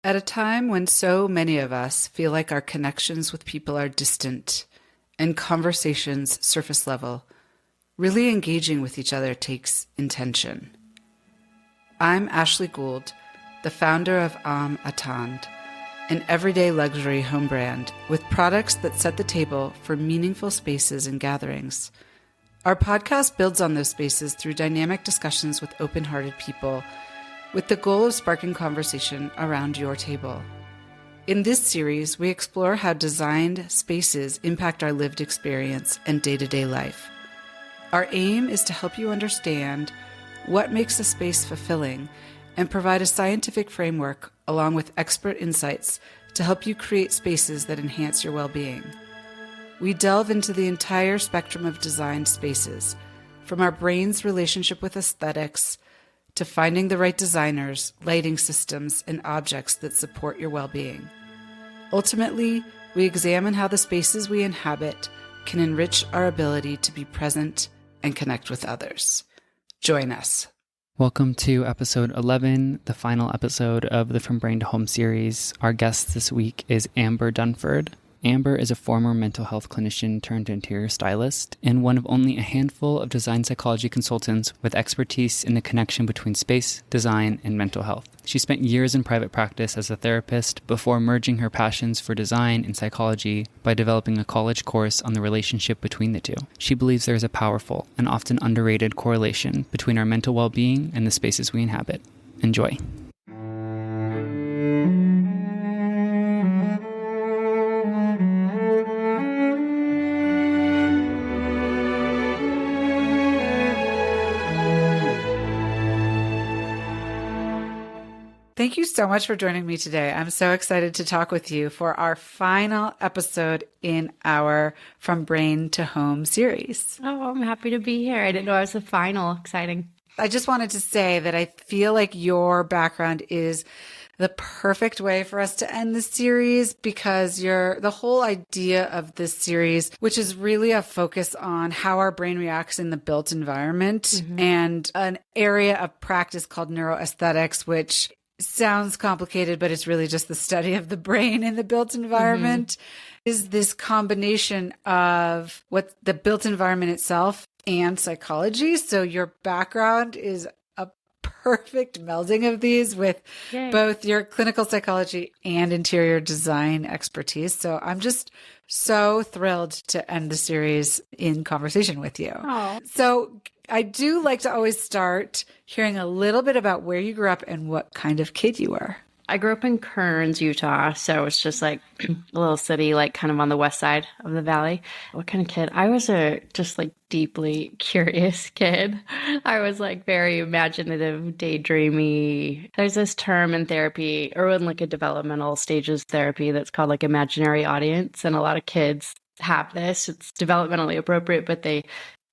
At a time when so many of us feel like our connections with people are distant and conversations surface level, really engaging with each other takes intention. I'm Ashley Gould, the founder of Attend, an everyday luxury home brand with products that set the table for meaningful spaces and gatherings. Our podcast builds on those spaces through dynamic discussions with open-hearted people, with the goal of sparking conversation around your table. In this series, we explore how designed spaces impact our lived experience and day-to-day life. Our aim is to help you understand what makes a space fulfilling and provide a scientific framework along with expert insights to help you create spaces that enhance your well-being. We delve into the entire spectrum of designed spaces, from our brain's relationship with aesthetics to finding the right designers, lighting systems, and objects that support your well-being. Ultimately, we examine how the spaces we inhabit can enrich our ability to be present and connect with others. Join us. Welcome to episode 11, the final episode of the From Brain to Home series. Our guest this week is Amber Dunford. Amber is a former mental health clinician turned interior stylist and one of only a handful of design psychology consultants with expertise in the connection between space, design, and mental health. She spent years in private practice as a therapist before merging her passions for design and psychology by developing a college course on the relationship between the two. She believes there is a powerful and often underrated correlation between our mental well-being and the spaces we inhabit. Enjoy. Thank you so much for joining me today. I'm so excited to talk with you for our final episode in our From Brain to Home series. Oh, I'm happy to be here. I didn't know it was the final. Exciting. I just wanted to say that I feel like your background is the perfect way for us to end this series because the whole idea of this series, which is really a focus on how our brain reacts in the built environment and an area of practice called neuroaesthetics, which sounds complicated, but it's really just the study of the brain in the built environment, is this combination of what the built environment itself and psychology. So your background is a perfect melding of these with both your clinical psychology and interior design expertise. So I'm just so thrilled to end the series in conversation with you. Oh. So I do like to always start hearing a little bit about where you grew up and what kind of kid you were. I grew up in Kearns, Utah. So it's just like a little city, like kind of on the west side of the valley. What kind of kid? I was a just like deeply curious kid. I was like very imaginative, daydreamy. There's this term in therapy or in like a developmental stages therapy that's called like imaginary audience. And a lot of kids have this. It's developmentally appropriate, but they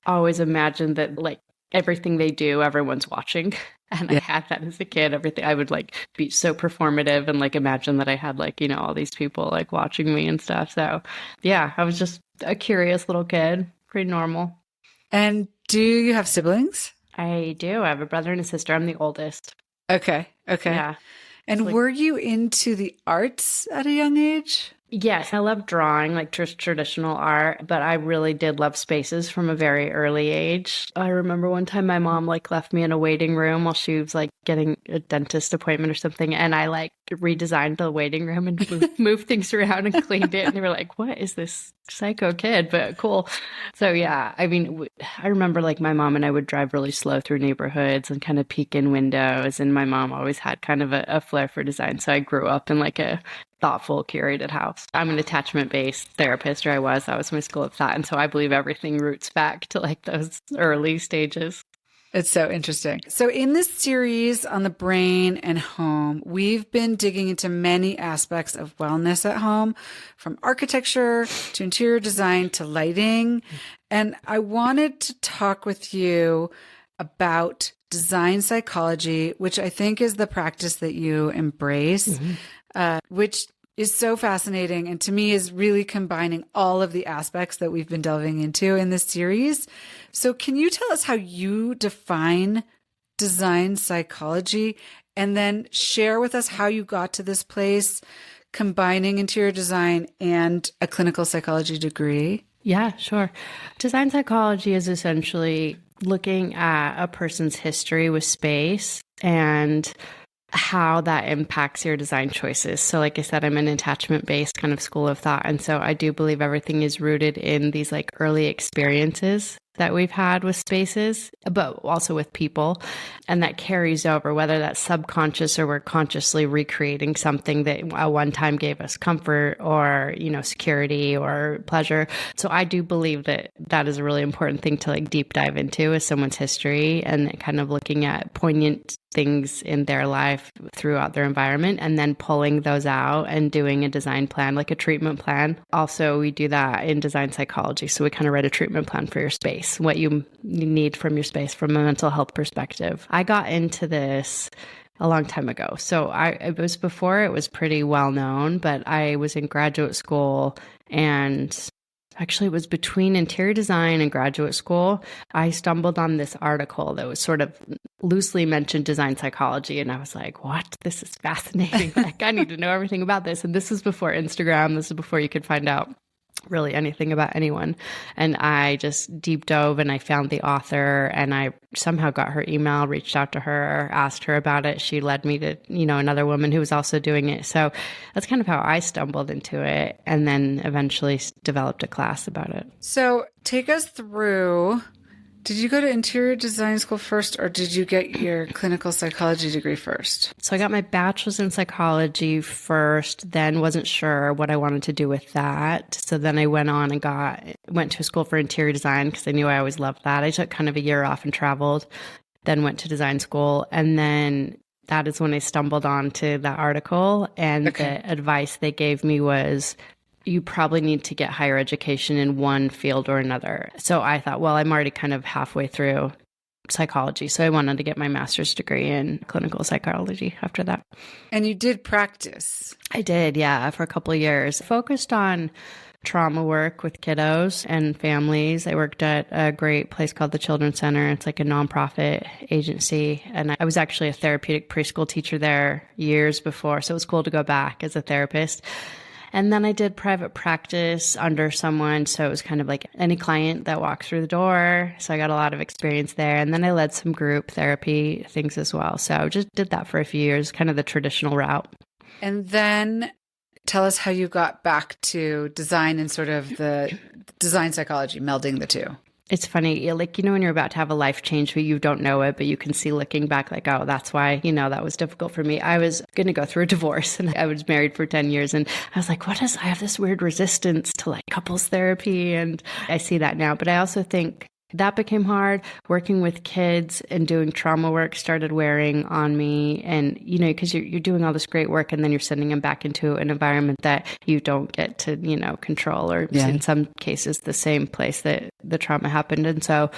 always imagine that like everything they do, everyone's watching. And I had that as a kid. Everything I would like be so performative and like imagine that I had like, you know, all these people like watching me and stuff. So yeah, I was just a curious little kid, pretty normal. And do you have siblings? I do. I have a brother and a sister. I'm the oldest. Okay. Yeah. And were you into the arts at a young age? Yes, I love drawing, like traditional art, but I really did love spaces from a very early age. I remember one time my mom like left me in a waiting room while she was like getting a dentist appointment or something, and I like redesigned the waiting room and moved things around and cleaned it, and they were like, "What is this psycho kid?" But cool. So yeah, I mean, I remember like my mom and I would drive really slow through neighborhoods and kind of peek in windows, and my mom always had kind of a flair for design, so I grew up in like a thoughtful, curated house. I'm an attachment-based therapist, or I was. That was my school of thought. And so I believe everything roots back to like those early stages. It's so interesting. So in this series on the brain and home, we've been digging into many aspects of wellness at home, from architecture to interior design to lighting. And I wanted to talk with you about design psychology, which I think is the practice that you embrace, which is so fascinating and to me is really combining all of the aspects that we've been delving into in this series. So can you tell us how you define design psychology and then share with us how you got to this place, combining interior design and a clinical psychology degree. Yeah, sure. Design psychology is essentially looking at a person's history with space and how that impacts your design choices. So like I said, I'm an attachment-based kind of school of thought. And so I do believe everything is rooted in these like early experiences that we've had with spaces, but also with people. And that carries over, whether that's subconscious or we're consciously recreating something that at one time gave us comfort or, security or pleasure. So I do believe that that is a really important thing to like deep dive into is someone's history and kind of looking at poignant things in their life throughout their environment and then pulling those out and doing a design plan, like a treatment plan. Also, we do that in design psychology. So we kind of write a treatment plan for your space, what you need from your space from a mental health perspective. I got into this a long time ago. So it was before it was pretty well known, but I was in graduate school and actually, it was between interior design and graduate school. I stumbled on this article that was sort of loosely mentioned design psychology. And I was like, what? This is fascinating. Like, I need to know everything about this. And this is before Instagram. This is before you could find out really anything about anyone. And I just deep dove and I found the author and I somehow got her email, reached out to her, asked her about it. She led me to, another woman who was also doing it. So that's kind of how I stumbled into it and then eventually developed a class about it. So take us through, did you go to interior design school first or did you get your clinical psychology degree first? So I got my bachelor's in psychology first, then wasn't sure what I wanted to do with that. So then I went on and went to a school for interior design because I knew I always loved that. I took kind of a year off and traveled, then went to design school. And then that is when I stumbled onto that article. And the advice they gave me was, you probably need to get higher education in one field or another. So I thought, well, I'm already kind of halfway through psychology. So I wanted to get my master's degree in clinical psychology after that. And you did practice? I did, yeah, for a couple of years. Focused on trauma work with kiddos and families. I worked at a great place called the Children's Center. It's like a nonprofit agency. And I was actually a therapeutic preschool teacher there years before. So it was cool to go back as a therapist. And then I did private practice under someone. So it was kind of like any client that walked through the door. So I got a lot of experience there. And then I led some group therapy things as well. So I just did that for a few years, kind of the traditional route. And then tell us how you got back to design and sort of the design psychology, melding the two. It's funny, like, when you're about to have a life change, but you don't know it, but you can see looking back like, oh, that's why, that was difficult for me. I was going to go through a divorce and I was married for 10 years. And I was like, I have this weird resistance to like couples therapy. And I see that now. But I also think that became hard. Working with kids and doing trauma work started wearing on me. And, because you're doing all this great work and then you're sending them back into an environment that you don't get to, control or in some cases the same place that the trauma happened. And so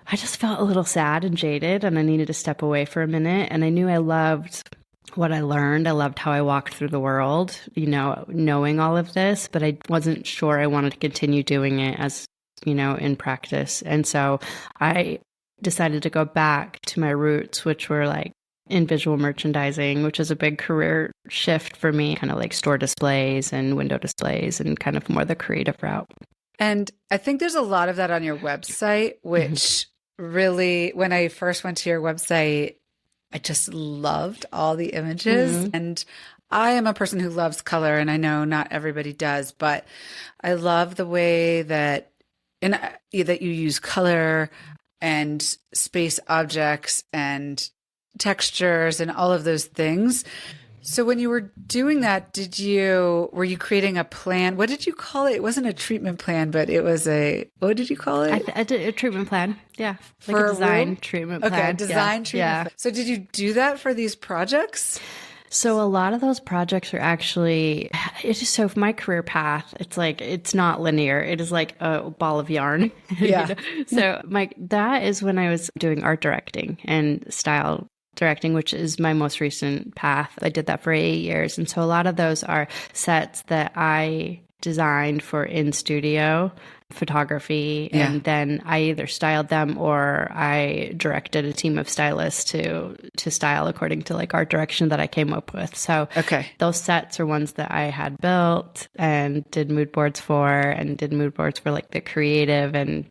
I just felt a little sad and jaded and I needed to step away for a minute. And I knew I loved what I learned. I loved how I walked through the world, knowing all of this, but I wasn't sure I wanted to continue doing it as in practice. And so I decided to go back to my roots, which were like in visual merchandising, which is a big career shift for me, kind of like store displays and window displays and kind of more the creative route. And I think there's a lot of that on your website, which really, when I first went to your website, I just loved all the images. And I am a person who loves color, and I know not everybody does, but I love the way that that you use color and space objects and textures and all of those things. So when you were doing that, were you creating a plan? What did you call it? It wasn't a treatment plan, but it was what did you call it? I did a treatment plan. Yeah. Like a design treatment plan. Okay, design treatment plan. So did you do that for these projects? So a lot of those projects are actually, so for my career path, it's not linear. It is like a ball of yarn. Yeah. So that is when I was doing art directing and style directing, which is my most recent path. I did that for 8 years. And so a lot of those are sets that I designed for in-studio photography. Yeah. And then I either styled them or I directed a team of stylists to style according to like art direction that I came up with. So Okay. those sets are ones that I had built and did mood boards for, and did mood boards for like the creative, and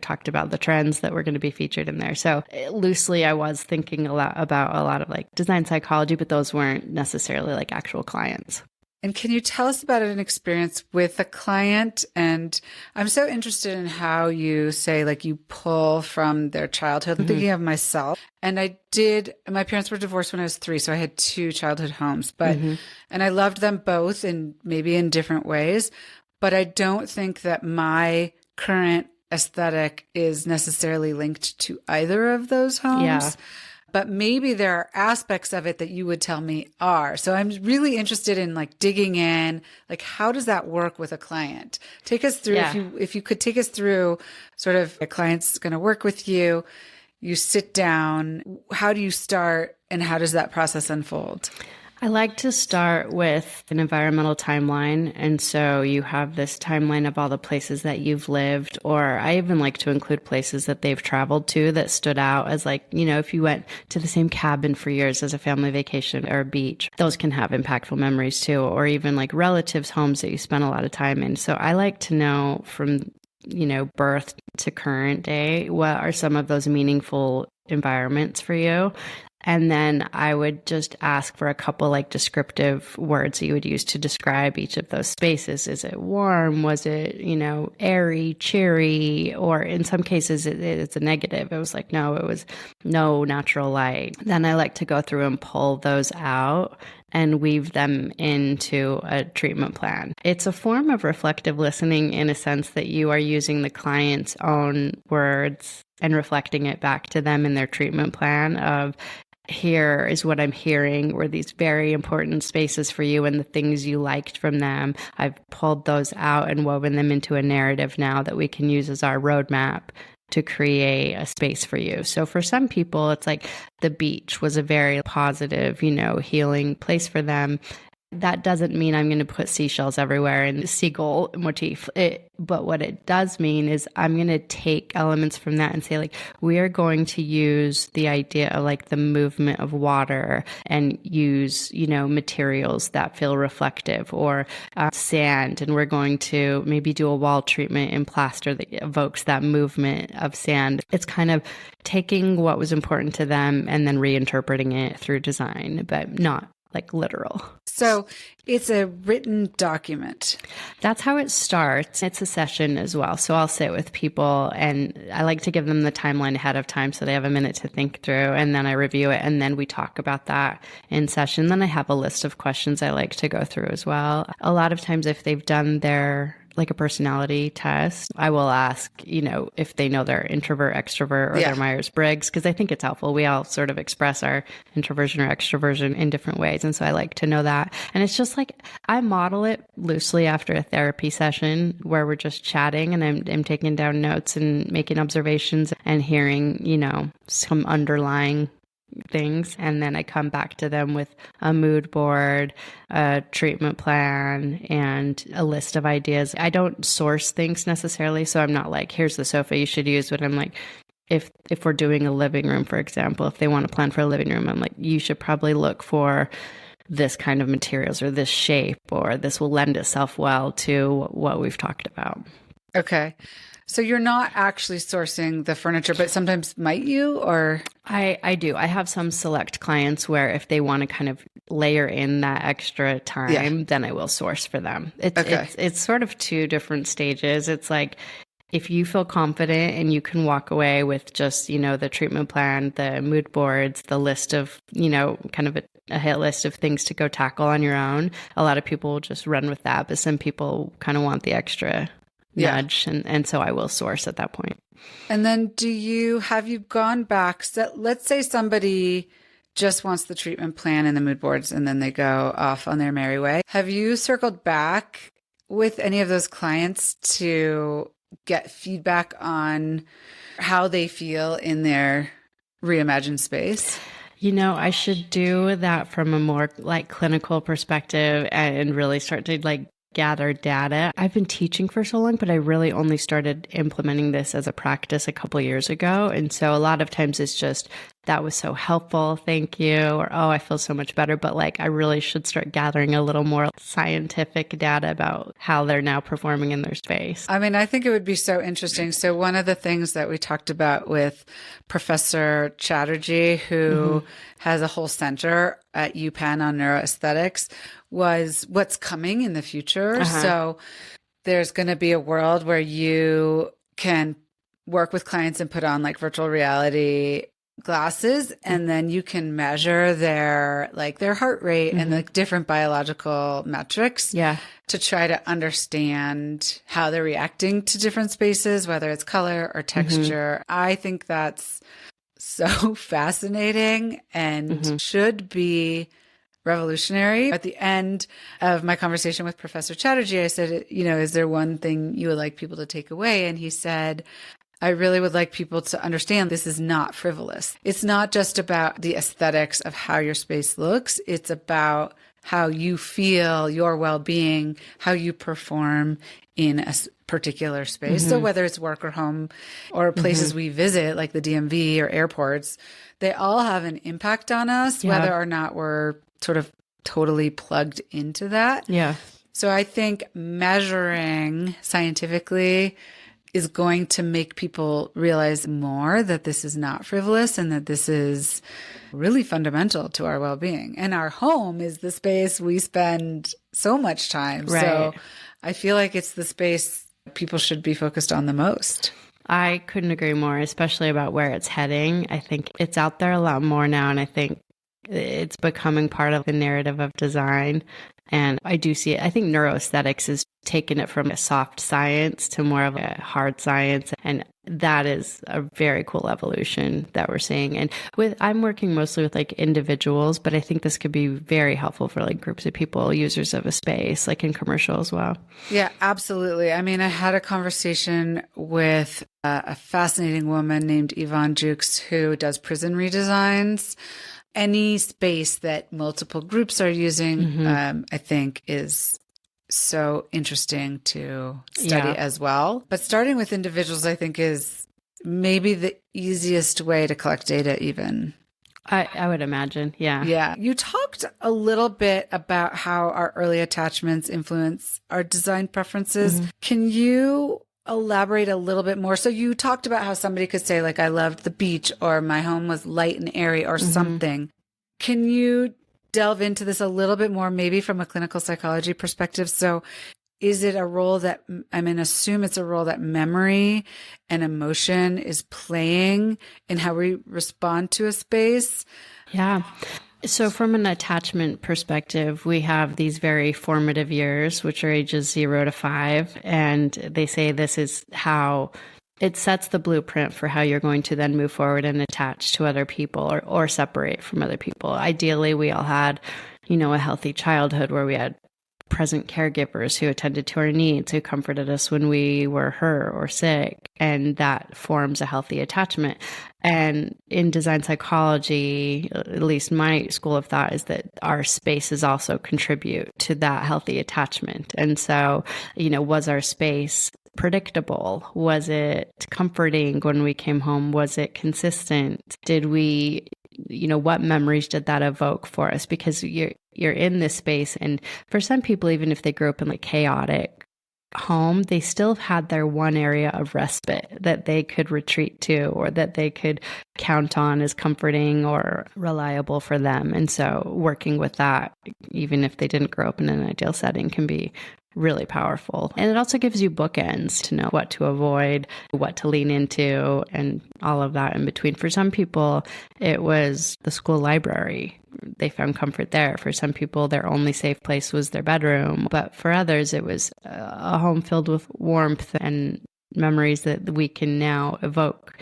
talked about the trends that were going to be featured in there. So loosely, I was thinking a lot about a lot of like design psychology, but those weren't necessarily like actual clients. And can you tell us about an experience with a client? And I'm so interested in how you say, like, you pull from their childhood. I'm thinking of myself. And my parents were divorced when I was 3, so I had 2 childhood homes. And I loved them both maybe in different ways. But I don't think that my current aesthetic is necessarily linked to either of those homes. Yeah. But maybe there are aspects of it that you would tell me are. So I'm really interested in like digging in, like how does that work with a client? Take us through, if you could take us through sort of a client's going to work with you, you sit down, how do you start and how does that process unfold? I like to start with an environmental timeline. And so you have this timeline of all the places that you've lived, or I even like to include places that they've traveled to that stood out as like, if you went to the same cabin for years as a family vacation or a beach, those can have impactful memories too, or even like relatives' homes that you spent a lot of time in. So I like to know from, birth to current day, what are some of those meaningful environments for you? And then I would just ask for a couple like descriptive words that you would use to describe each of those spaces. Is it warm? Was it, airy, cheery? Or in some cases it's a negative. It was like, no, it was no natural light. Then I like to go through and pull those out and weave them into a treatment plan. It's a form of reflective listening in a sense that you are using the client's own words and reflecting it back to them in their treatment plan of, here is what I'm hearing were these very important spaces for you and the things you liked from them. I've pulled those out and woven them into a narrative now that we can use as our roadmap to create a space for you. So for some people, it's like the beach was a very positive, healing place for them. That doesn't mean I'm going to put seashells everywhere and seagull motif. But what it does mean is I'm going to take elements from that and say, like, we are going to use the idea of like the movement of water and use, materials that feel reflective, or sand. And we're going to maybe do a wall treatment in plaster that evokes that movement of sand. It's kind of taking what was important to them and then reinterpreting it through design, but not like literal. So it's a written document. That's how it starts. It's a session as well. So I'll sit with people and I like to give them the timeline ahead of time so they have a minute to think through, and then I review it and then we talk about that in session. Then I have a list of questions I like to go through as well. A lot of times if they've done their like a personality test, I will ask, if they know they're introvert, extrovert, or their Myers-Briggs, because I think it's helpful. We all sort of express our introversion or extroversion in different ways. And so I like to know that. And it's just like, I model it loosely after a therapy session where we're just chatting and I'm taking down notes and making observations and hearing, some underlying things. And then I come back to them with a mood board, a treatment plan, and a list of ideas. I don't source things necessarily. So I'm not like, here's the sofa you should use. But I'm like, if we're doing a living room, for example, if they want to plan for a living room, I'm like, you should probably look for this kind of materials or this shape, or this will lend itself well to what we've talked about. Okay. So you're not actually sourcing the furniture, but sometimes might you, or? I do. I have some select clients where if they want to kind of layer in that extra time, then I will source for them. It's sort of 2 different stages. It's like, if you feel confident and you can walk away with just, the treatment plan, the mood boards, the list of, kind of a hit list of things to go tackle on your own, a lot of people will just run with that. But some people kind of want the extra nudge. And so I will source at that point. And then have you gone back? So let's say somebody just wants the treatment plan and the mood boards, and then they go off on their merry way. Have you circled back with any of those clients to get feedback on how they feel in their reimagined space? I should do that from a more like clinical perspective and really start to like gather data. I've been teaching for so long, but I really only started implementing this as a practice a couple of years ago. And so a lot of times it's just, that was so helpful, thank you, or oh, I feel so much better. But like, I really should start gathering a little more scientific data about how they're now performing in their space. I mean, I think it would be so interesting. So one of the things that we talked about with Professor Chatterjee, who has a whole center at UPenn on neuroaesthetics, was what's coming in the future. So there's going to be a world where you can work with clients and put on like virtual reality glasses, and then you can measure their heart rate and like different biological metrics to try to understand how they're reacting to different spaces, whether it's color or texture. I think that's so fascinating and should be revolutionary. At the end of my conversation with Professor Chatterjee, I said, is there one thing you would like people to take away? And he said, I really would like people to understand this is not frivolous. It's not just about the aesthetics of how your space looks. It's about how you feel, your well-being, how you perform in a particular space. So whether it's work or home or places we visit, like the DMV or airports, they all have an impact on us, whether or not we're sort of totally plugged into that. So I think measuring scientifically is going to make people realize more that this is not frivolous and that this is really fundamental to our well-being. And our home is the space we spend so much time. So I feel like it's the space people should be focused on the most. I couldn't agree more, especially about where it's heading. I think it's out there a lot more now, and I think it's becoming part of the narrative of design. And I do see it. I think neuroaesthetics is taking it from a soft science to more of a hard science. And that is a very cool evolution that we're seeing. And I'm working mostly with like individuals, but I think this could be very helpful for like groups of people, users of a space, like in commercial as well. Yeah, absolutely. I mean, I had a conversation with a fascinating woman named Yvonne Jukes who does prison redesigns. Any space that multiple groups are using, I think is so interesting to study as well. But starting with individuals, I think, is maybe the easiest way to collect data even. I would imagine, Yeah. You talked a little bit about how our early attachments influence our design preferences. Can you elaborate a little bit more? So you talked about how somebody could say, like, I loved the beach, or my home was light and airy, or something. Can you delve into this a little bit more, maybe from a clinical psychology perspective? So is it a role that, assume it's a role that memory and emotion is playing in how we respond to a space? Yeah. So from an attachment perspective, we have these very formative years, which are ages 0 to 5. And they say this is how it sets the blueprint for how you're going to then move forward and attach to other people or separate from other people. Ideally, we all had, a healthy childhood where we had present caregivers who attended to our needs, who comforted us when we were hurt or sick, and that forms a healthy attachment. And in design psychology, at least my school of thought, is that our spaces also contribute to that healthy attachment. And so, was our space predictable? Was it comforting when we came home? Was it consistent? Did we, what memories did that evoke for us? Because you're in this space, and for some people, even if they grew up in like chaotic home, they still had their one area of respite that they could retreat to, or that they could count on as comforting or reliable for them. And so working with that, even if they didn't grow up in an ideal setting, can be really powerful. And it also gives you bookends to know what to avoid, what to lean into, and all of that in between. For some people, it was the school library. They found comfort there. For some people, their only safe place was their bedroom. But for others, it was a home filled with warmth and memories that we can now evoke.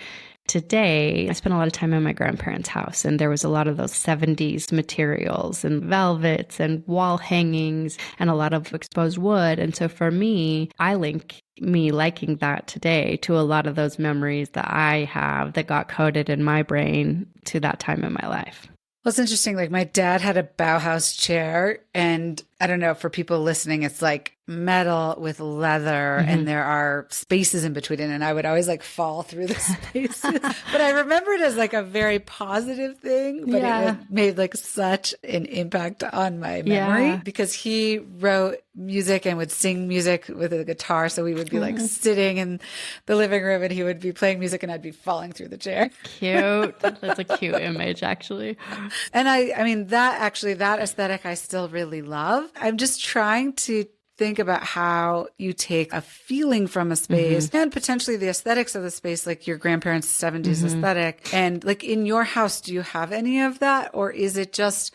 Today, I spent a lot of time in my grandparents' house, and there was a lot of those 70s materials and velvets and wall hangings and a lot of exposed wood. And so for me, I link me liking that today to a lot of those memories that I have that got coded in my brain to that time in my life. Well, it's interesting. Like, my dad had a Bauhaus chair And I don't know, for people listening, it's like metal with leather and there are spaces in between it. And I would always like fall through the spaces. But I remember it as like a very positive thing, but it made like such an impact on my memory because he wrote music and would sing music with a guitar. So we would be like sitting in the living room and he would be playing music and I'd be falling through the chair. Cute. That's a cute image, actually. And I mean, that aesthetic I still really love. I'm just trying to think about how you take a feeling from a space and potentially the aesthetics of the space, like your grandparents' 70s aesthetic. And like in your house, do you have any of that? Or is it just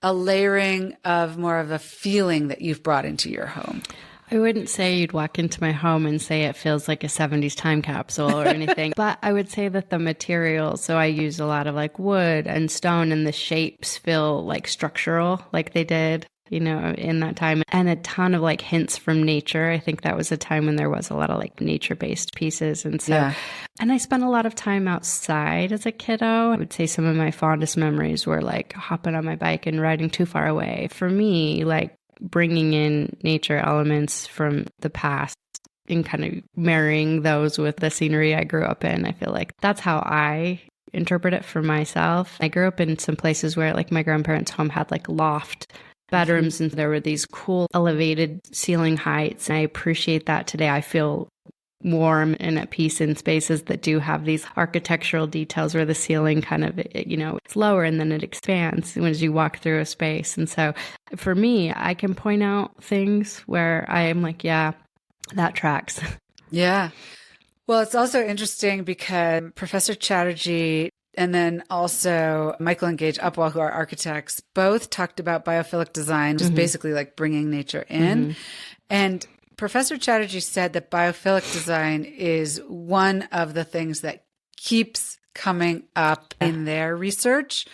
a layering of more of a feeling that you've brought into your home? I wouldn't say you'd walk into my home and say it feels like a 70s time capsule or anything, but I would say that the materials, so I use a lot of like wood and stone, and the shapes feel like structural, like they did, you know, in that time, and a ton of like hints from nature. I think that was a time when there was a lot of like nature-based pieces. And so, and I spent a lot of time outside as a kiddo. I would say some of my fondest memories were like hopping on my bike and riding too far away. For me, like, bringing in nature elements from the past and kind of marrying those with the scenery I grew up in. I feel like that's how I interpret it for myself. I grew up in some places where like my grandparents' home had like loft bedrooms and there were these cool elevated ceiling heights. And I appreciate that today. I feel warm and at peace in spaces that do have these architectural details where the ceiling kind of, you know, it's lower and then it expands as you walk through a space. And so for me, I can point out things where I am like, yeah, that tracks. Yeah. Well, it's also interesting because Professor Chatterjee and then also Michael and Gage Upwell, who are architects, both talked about biophilic design, just basically like bringing nature in. And Professor Chatterjee said that biophilic design is one of the things that keeps coming up in their research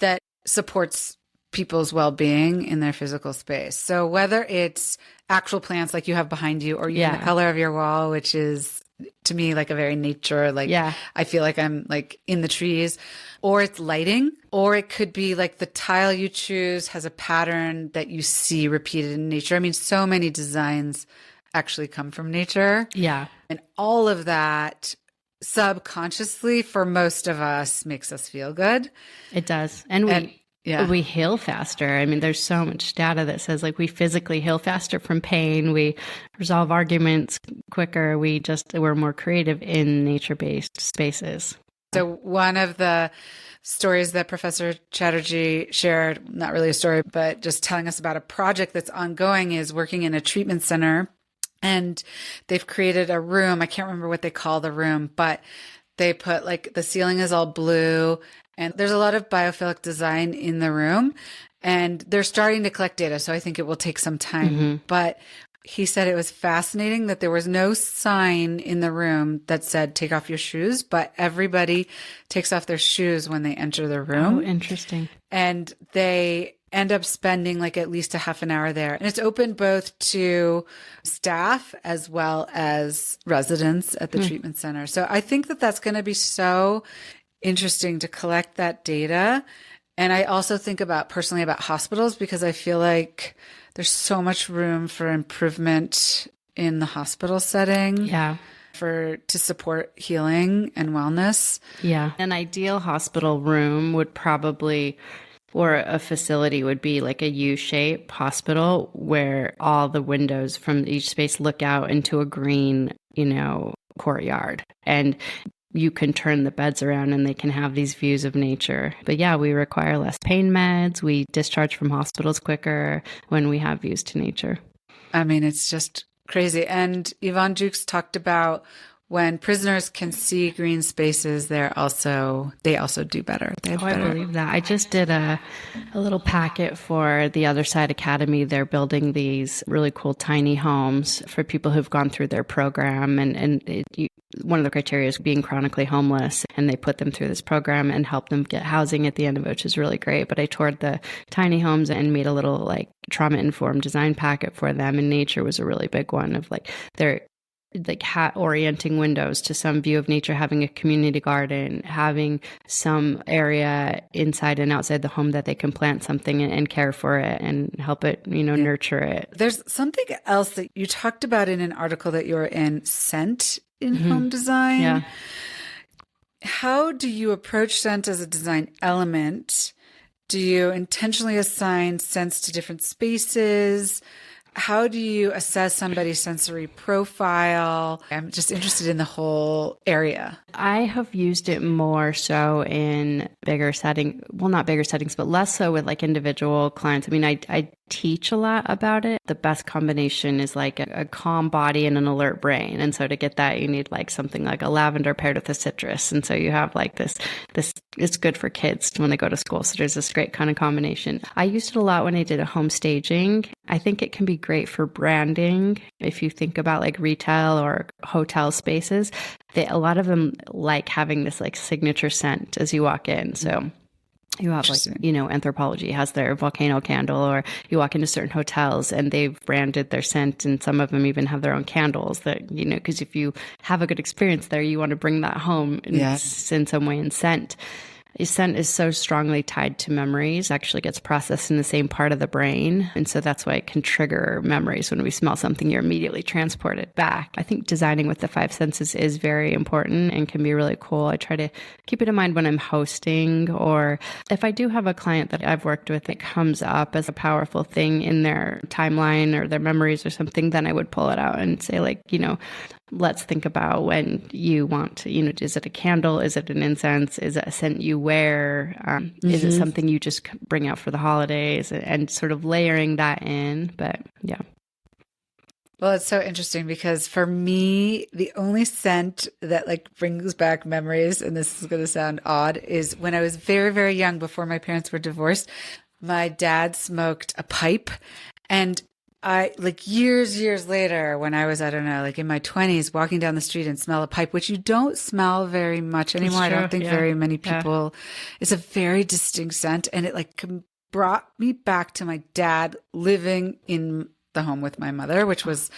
that supports people's well-being in their physical space. So whether it's actual plants like you have behind you or even the color of your wall, which is to me like a very nature, like I feel like I'm like in the trees, or it's lighting, or it could be like the tile you choose has a pattern that you see repeated in nature. I mean, so many designs actually come from nature. Yeah. And all of that subconsciously for most of us makes us feel good. It does. And we heal faster. I mean, there's so much data that says like we physically heal faster from pain. We resolve arguments quicker. We're more creative in nature-based spaces. So one of the stories that Professor Chatterjee shared, not really a story, but just telling us about a project that's ongoing, is working in a treatment center. And they've created a room. I can't remember what they call the room, but they put like the ceiling is all blue and there's a lot of biophilic design in the room, and they're starting to collect data. So I think it will take some time, but he said it was fascinating that there was no sign in the room that said, take off your shoes, but everybody takes off their shoes when they enter the room. Oh, interesting. And they end up spending like at least a half an hour there. And it's open both to staff as well as residents at the treatment center. So I think that that's going to be so interesting to collect that data. And I also think personally about hospitals, because I feel like there's so much room for improvement in the hospital setting. Yeah. To support healing and wellness. Yeah. An ideal hospital room would probably, or a facility would be like a U-shaped hospital where all the windows from each space look out into a green, courtyard. And you can turn the beds around and they can have these views of nature. But yeah, we require less pain meds. We discharge from hospitals quicker when we have views to nature. I mean, it's just crazy. And Yvonne Jukes talked about when prisoners can see green spaces, they also do better. I believe that. I just did a little packet for the Other Side Academy. They're building these really cool tiny homes for people who've gone through their program. One of the criteria is being chronically homeless. And they put them through this program and help them get housing at the end of it, which is really great. But I toured the tiny homes and made a little like trauma-informed design packet for them. And nature was a really big one of like, they're like orienting windows to some view of nature, having a community garden, having some area inside and outside the home that they can plant something and care for it and help it, nurture it. There's something else that you talked about in an article that you were in, scent in home design. Yeah. How do you approach scent as a design element? Do you intentionally assign scents to different spaces? How do you assess somebody's sensory profile? I'm just interested in the whole area. I have used it more so in bigger setting, well, not bigger settings, but less so with like individual clients. I mean, I teach a lot about it. The best combination is like a calm body and an alert brain. And so to get that, you need like something like a lavender paired with a citrus. And so you have like this, it's good for kids when they go to school. So there's this great kind of combination. I used it a lot when I did a home staging. I think it can be great for branding. If you think about like retail or hotel spaces, a lot of them like having this like signature scent as you walk in. So you have like, Anthropologie has their volcano candle, or you walk into certain hotels and they've branded their scent, and some of them even have their own candles that, because if you have a good experience there, you want to bring that home in some way in scent. Scent is so strongly tied to memories, actually gets processed in the same part of the brain. And so that's why it can trigger memories. When we smell something, you're immediately transported back. I think designing with the five senses is very important and can be really cool. I try to keep it in mind when I'm hosting, or if I do have a client that I've worked with that comes up as a powerful thing in their timeline or their memories or something, then I would pull it out and say like, let's think about when you want to, is it a candle? Is it an incense? Is it a scent you wear? Is it something you just bring out for the holidays, and sort of layering that in? But yeah. Well, it's so interesting because for me, the only scent that like brings back memories, and this is going to sound odd, is when I was very, very young, before my parents were divorced, my dad smoked a pipe, and I like years later when I was, I don't know, like in my 20s, walking down the street and smell a pipe, which you don't smell very much anymore. I don't think very many people. It's a very distinct scent, and it like brought me back to my dad living in the home with my mother, which was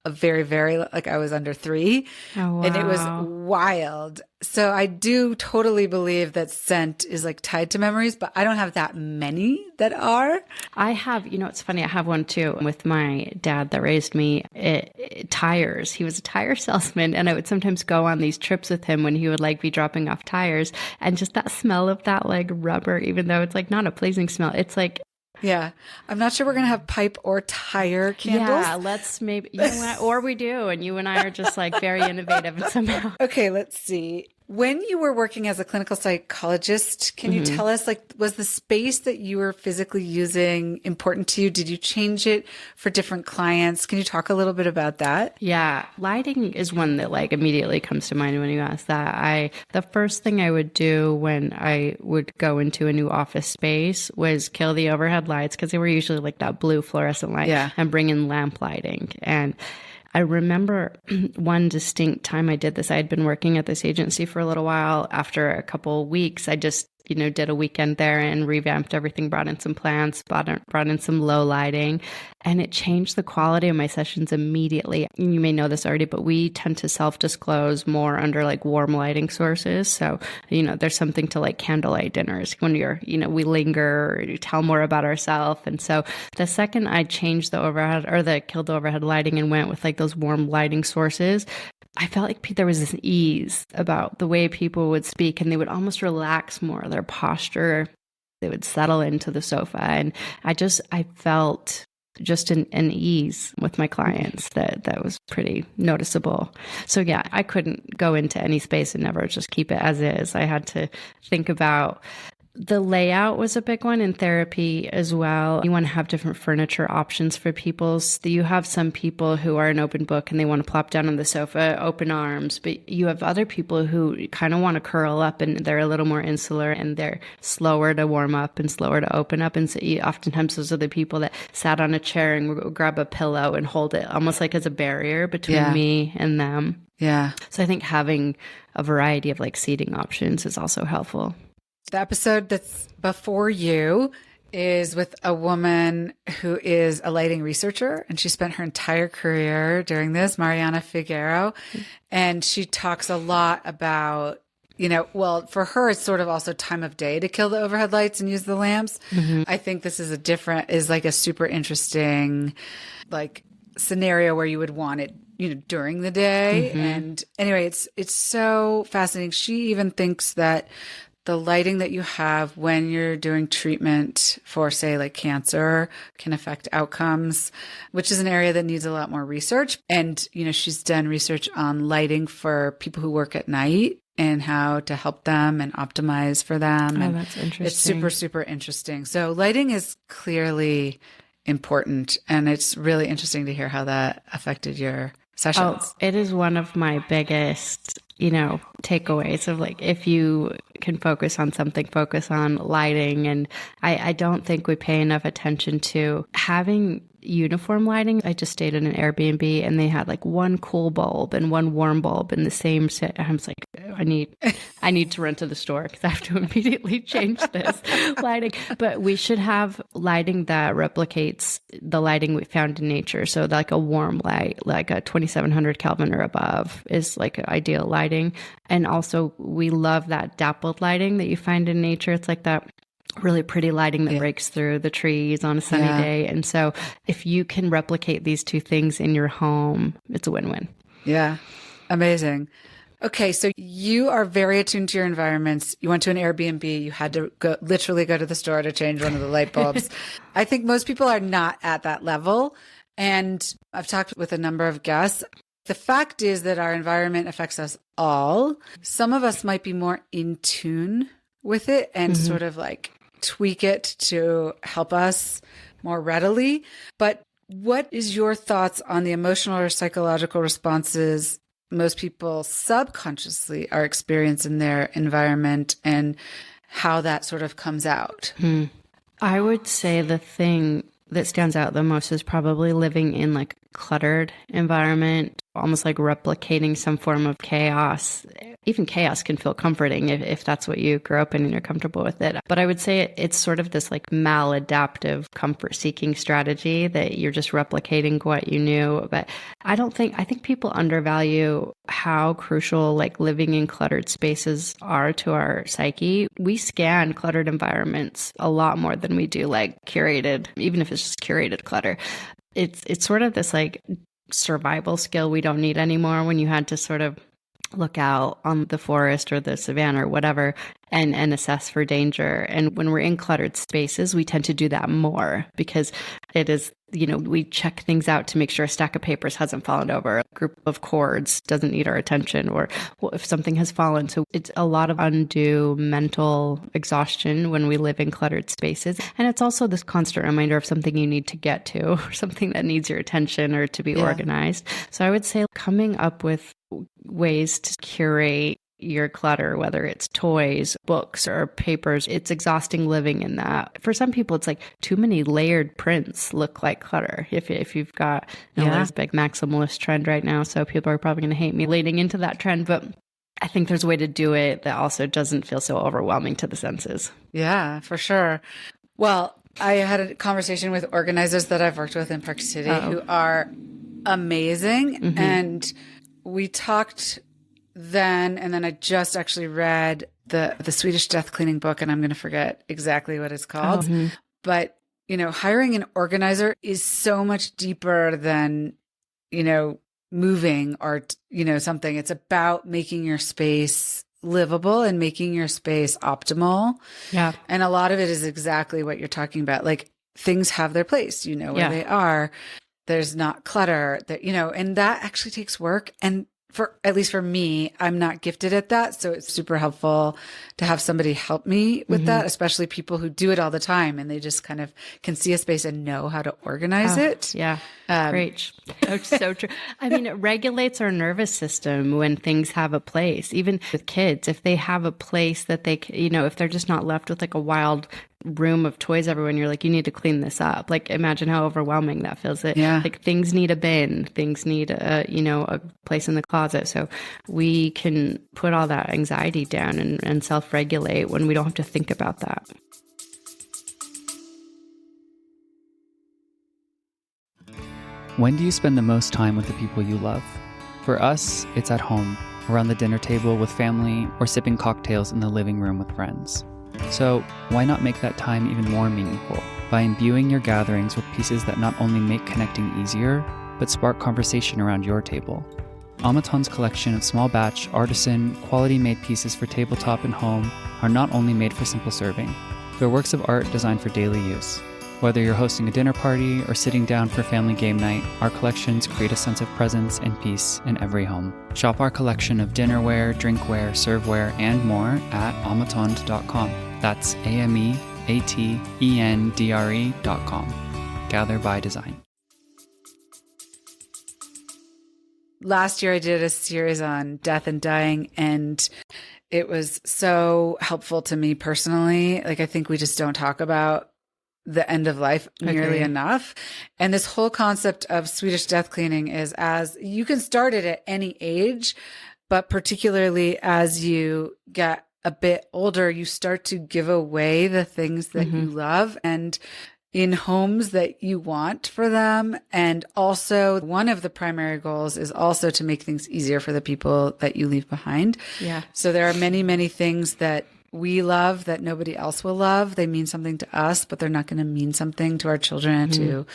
a very, very, like I was under 3. Oh, wow. And it was wild. So I do totally believe that scent is like tied to memories, but I don't have that many that are. I have, it's funny. I have one too with my dad that raised me. Tires. He was a tire salesman, and I would sometimes go on these trips with him when he would like be dropping off tires, and just that smell of that like rubber, even though it's like not a pleasing smell, it's like, yeah. I'm not sure we're going to have pipe or tire candles. Yeah, let's maybe, or we do. And you and I are just like very innovative somehow. Okay, let's see. When you were working as a clinical psychologist, can you tell us, like, was the space that you were physically using important to you? Did you change it for different clients? Can you talk a little bit about that? Yeah, lighting is one that like immediately comes to mind when you ask that. The first thing I would do when I would go into a new office space was kill the overhead lights, because they were usually like that blue fluorescent light, and bring in lamp lighting. And I remember one distinct time I did this. I had been working at this agency for a little while. After a couple of weeks, I just, did a weekend there and revamped everything, brought in some plants, brought in some low lighting, and it changed the quality of my sessions immediately. You may know this already, but we tend to self-disclose more under like warm lighting sources. So, there's something to like candlelight dinners when we linger or tell more about ourselves. And so the second I changed the overhead or killed the overhead lighting and went with like those warm lighting sources, I felt like there was this ease about the way people would speak, and they would almost relax more, their posture, they would settle into the sofa. And I felt just an ease with my clients that was pretty noticeable. So yeah, I couldn't go into any space and never just keep it as is. I had to think about the layout was a big one in therapy as well. You want to have different furniture options for people. So you have some people who are an open book and they want to plop down on the sofa, open arms, but you have other people who kind of want to curl up and they're a little more insular and they're slower to warm up and slower to open up. And so oftentimes those are the people that sat on a chair and would grab a pillow and hold it almost like as a barrier between me and them. Yeah. So I think having a variety of like seating options is also helpful. The episode that's before you is with a woman who is a lighting researcher, and she spent her entire career doing this, Mariana Figueroa. And she talks a lot about, well, for her, it's sort of also time of day to kill the overhead lights and use the lamps. I think this is like a super interesting, like, scenario where you would want it, during the day. And anyway, it's so fascinating. She even thinks that the lighting that you have when you're doing treatment for, say, like cancer can affect outcomes, which is an area that needs a lot more research. And, she's done research on lighting for people who work at night and how to help them and optimize for them. Oh, and that's interesting. it's super, super interesting. So lighting is clearly important, and it's really interesting to hear how that affected your sessions. Oh, it is one of my biggest, takeaways of, like, if you can focus on something, focus on lighting. And I don't think we pay enough attention to having uniform lighting. I just stayed in an Airbnb, and they had like one cool bulb and one warm bulb in the same set. I was like, I need to run to the store because I have to immediately change this lighting. But we should have lighting that replicates the lighting we found in nature. So like a warm light, like a 2700 Kelvin or above, is like ideal lighting. And also we love that dappled lighting that you find in nature. It's like that really pretty lighting that breaks through the trees on a sunny day. And so if you can replicate these two things in your home, it's a win-win. Yeah. Amazing. Okay. So you are very attuned to your environments. You went to an Airbnb. You had to literally go to the store to change one of the light bulbs. I think most people are not at that level. And I've talked with a number of guests. The fact is that our environment affects us all. Some of us might be more in tune with it and sort of like tweak it to help us more readily. But what is your thoughts on the emotional or psychological responses most people subconsciously are experiencing in their environment and how that sort of comes out? I would say the thing that stands out the most is probably living in like a cluttered environment, almost like replicating some form of chaos. Even chaos can feel comforting if that's what you grew up in and you're comfortable with it. But I would say it's sort of this like maladaptive comfort seeking strategy that you're just replicating what you knew. But I think people undervalue how crucial like living in cluttered spaces are to our psyche. We scan cluttered environments a lot more than we do like curated, even if it's just curated clutter. It's sort of this like survival skill we don't need anymore when you had to sort of look out on the forest or the savannah or whatever and assess for danger. And when we're in cluttered spaces, we tend to do that more because it is, we check things out to make sure a stack of papers hasn't fallen over, a group of cords doesn't need our attention, or if something has fallen. So it's a lot of undue mental exhaustion when we live in cluttered spaces. And it's also this constant reminder of something you need to get to, or something that needs your attention or to be organized. So I would say coming up with ways to curate your clutter, whether it's toys, books, or papers, it's exhausting living in that. For some people, it's like too many layered prints look like clutter. If you've got, there's a big maximalist trend right now, so people are probably going to hate me leading into that trend, but I think there's a way to do it that also doesn't feel so overwhelming to the senses. Yeah, for sure. Well, I had a conversation with organizers that I've worked with in Park City who are amazing. And we talked then, and then I just actually read the Swedish death cleaning book, and I'm going to forget exactly what it's called. But, hiring an organizer is so much deeper than, moving or, something. It's about making your space livable and making your space optimal. Yeah. And a lot of it is exactly what you're talking about. Like, things have their place, where they are. There's not clutter that, and that actually takes work. And at least for me, I'm not gifted at that. So it's super helpful to have somebody help me with that, especially people who do it all the time and they just kind of can see a space and know how to organize it. Yeah. Great. So true. I mean, it regulates our nervous system when things have a place, even with kids, if they have a place that they, if they're just not left with like a wild room of toys everywhere and you're like, you need to clean this up. Like, imagine how overwhelming that feels. Like, things need a bin, things need a place in the closet. So we can put all that anxiety down and self-regulate when we don't have to think about that. When do you spend the most time with the people you love? For us, it's at home, around the dinner table with family, or sipping cocktails in the living room with friends. So why not make that time even more meaningful by imbuing your gatherings with pieces that not only make connecting easier, but spark conversation around your table? Amaton's collection of small batch, artisan, quality-made pieces for tabletop and home are not only made for simple serving, they're works of art designed for daily use. Whether you're hosting a dinner party or sitting down for family game night, our collections create a sense of presence and peace in every home. Shop our collection of dinnerware, drinkware, serveware, and more at amatond.com. That's AMEATENDRE.com. Gather by design. Last year I did a series on death and dying, and it was so helpful to me personally. Like, I think we just don't talk about the end of life nearly enough. And this whole concept of Swedish death cleaning is, as you can start it at any age, but particularly as you get a bit older, you start to give away the things that you love and in homes that you want for them. And also, one of the primary goals is also to make things easier for the people that you leave behind. Yeah. So there are many, many things that we love that nobody else will love. They mean something to us, but they're not going to mean something to our children, to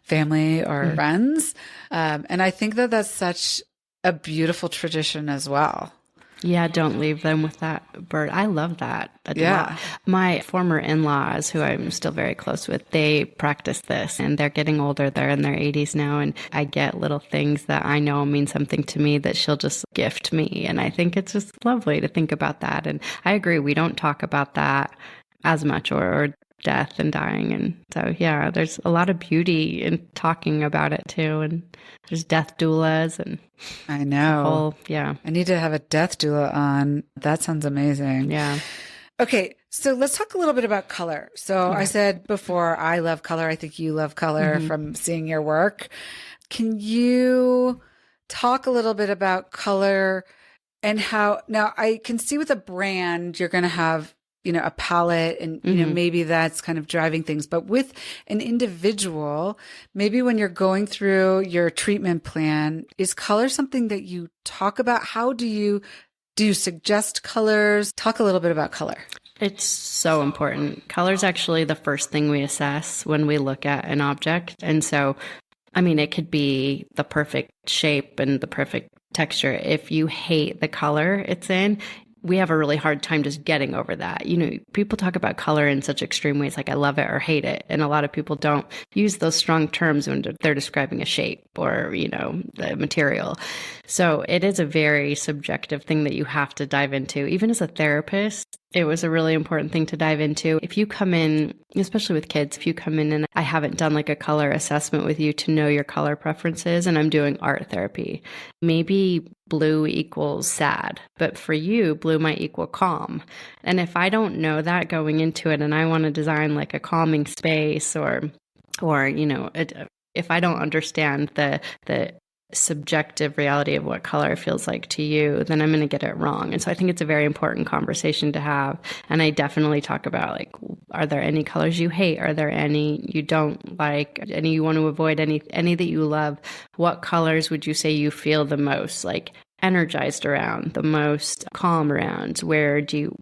family or friends. And I think that that's such a beautiful tradition as well. Yeah, don't leave them with that bird. I love that. Yeah. My former in-laws, who I'm still very close with, they practice this, and they're getting older. They're in their 80s now, and I get little things that I know mean something to me that she'll just gift me. And I think it's just lovely to think about that. And I agree, we don't talk about that as much, or death and dying. And so, yeah, there's a lot of beauty in talking about it too. And there's death doulas and I know. I need to have a death doula on. That sounds amazing. Yeah. Okay. So let's talk a little bit about color. So I said before, I love color. I think you love color from seeing your work. Can you talk a little bit about color and how, now I can see with a brand, you're going to have, you know, a palette and, you know, maybe that's kind of driving things, but with an individual, maybe when you're going through your treatment plan, is color something that you talk about? How do you suggest colors? Talk a little bit about color. It's so important. Color is actually the first thing we assess when we look at an object. And so, I mean, it could be the perfect shape and the perfect texture. If you hate the color it's in, we have a really hard time just getting over that. You know, people talk about color in such extreme ways, like I love it or hate it. And a lot of people don't use those strong terms when they're describing a shape or, you know, the material. So it is a very subjective thing that you have to dive into. Even as a therapist, it was a really important thing to dive into. If you come in, especially with kids, if you come in and I haven't done like a color assessment with you to know your color preferences, and I'm doing art therapy, maybe blue equals sad, but for you, blue might equal calm. And if I don't know that going into it and I want to design like a calming space or you know, if I don't understand the subjective reality of what color feels like to you, then I'm going to get it wrong. And so I think it's a very important conversation to have. And I definitely talk about, like, are there any colors you hate? Are there any you don't like? Any you want to avoid? Any that you love? What colors would you say you feel the most like energized around, the most calm around? Where do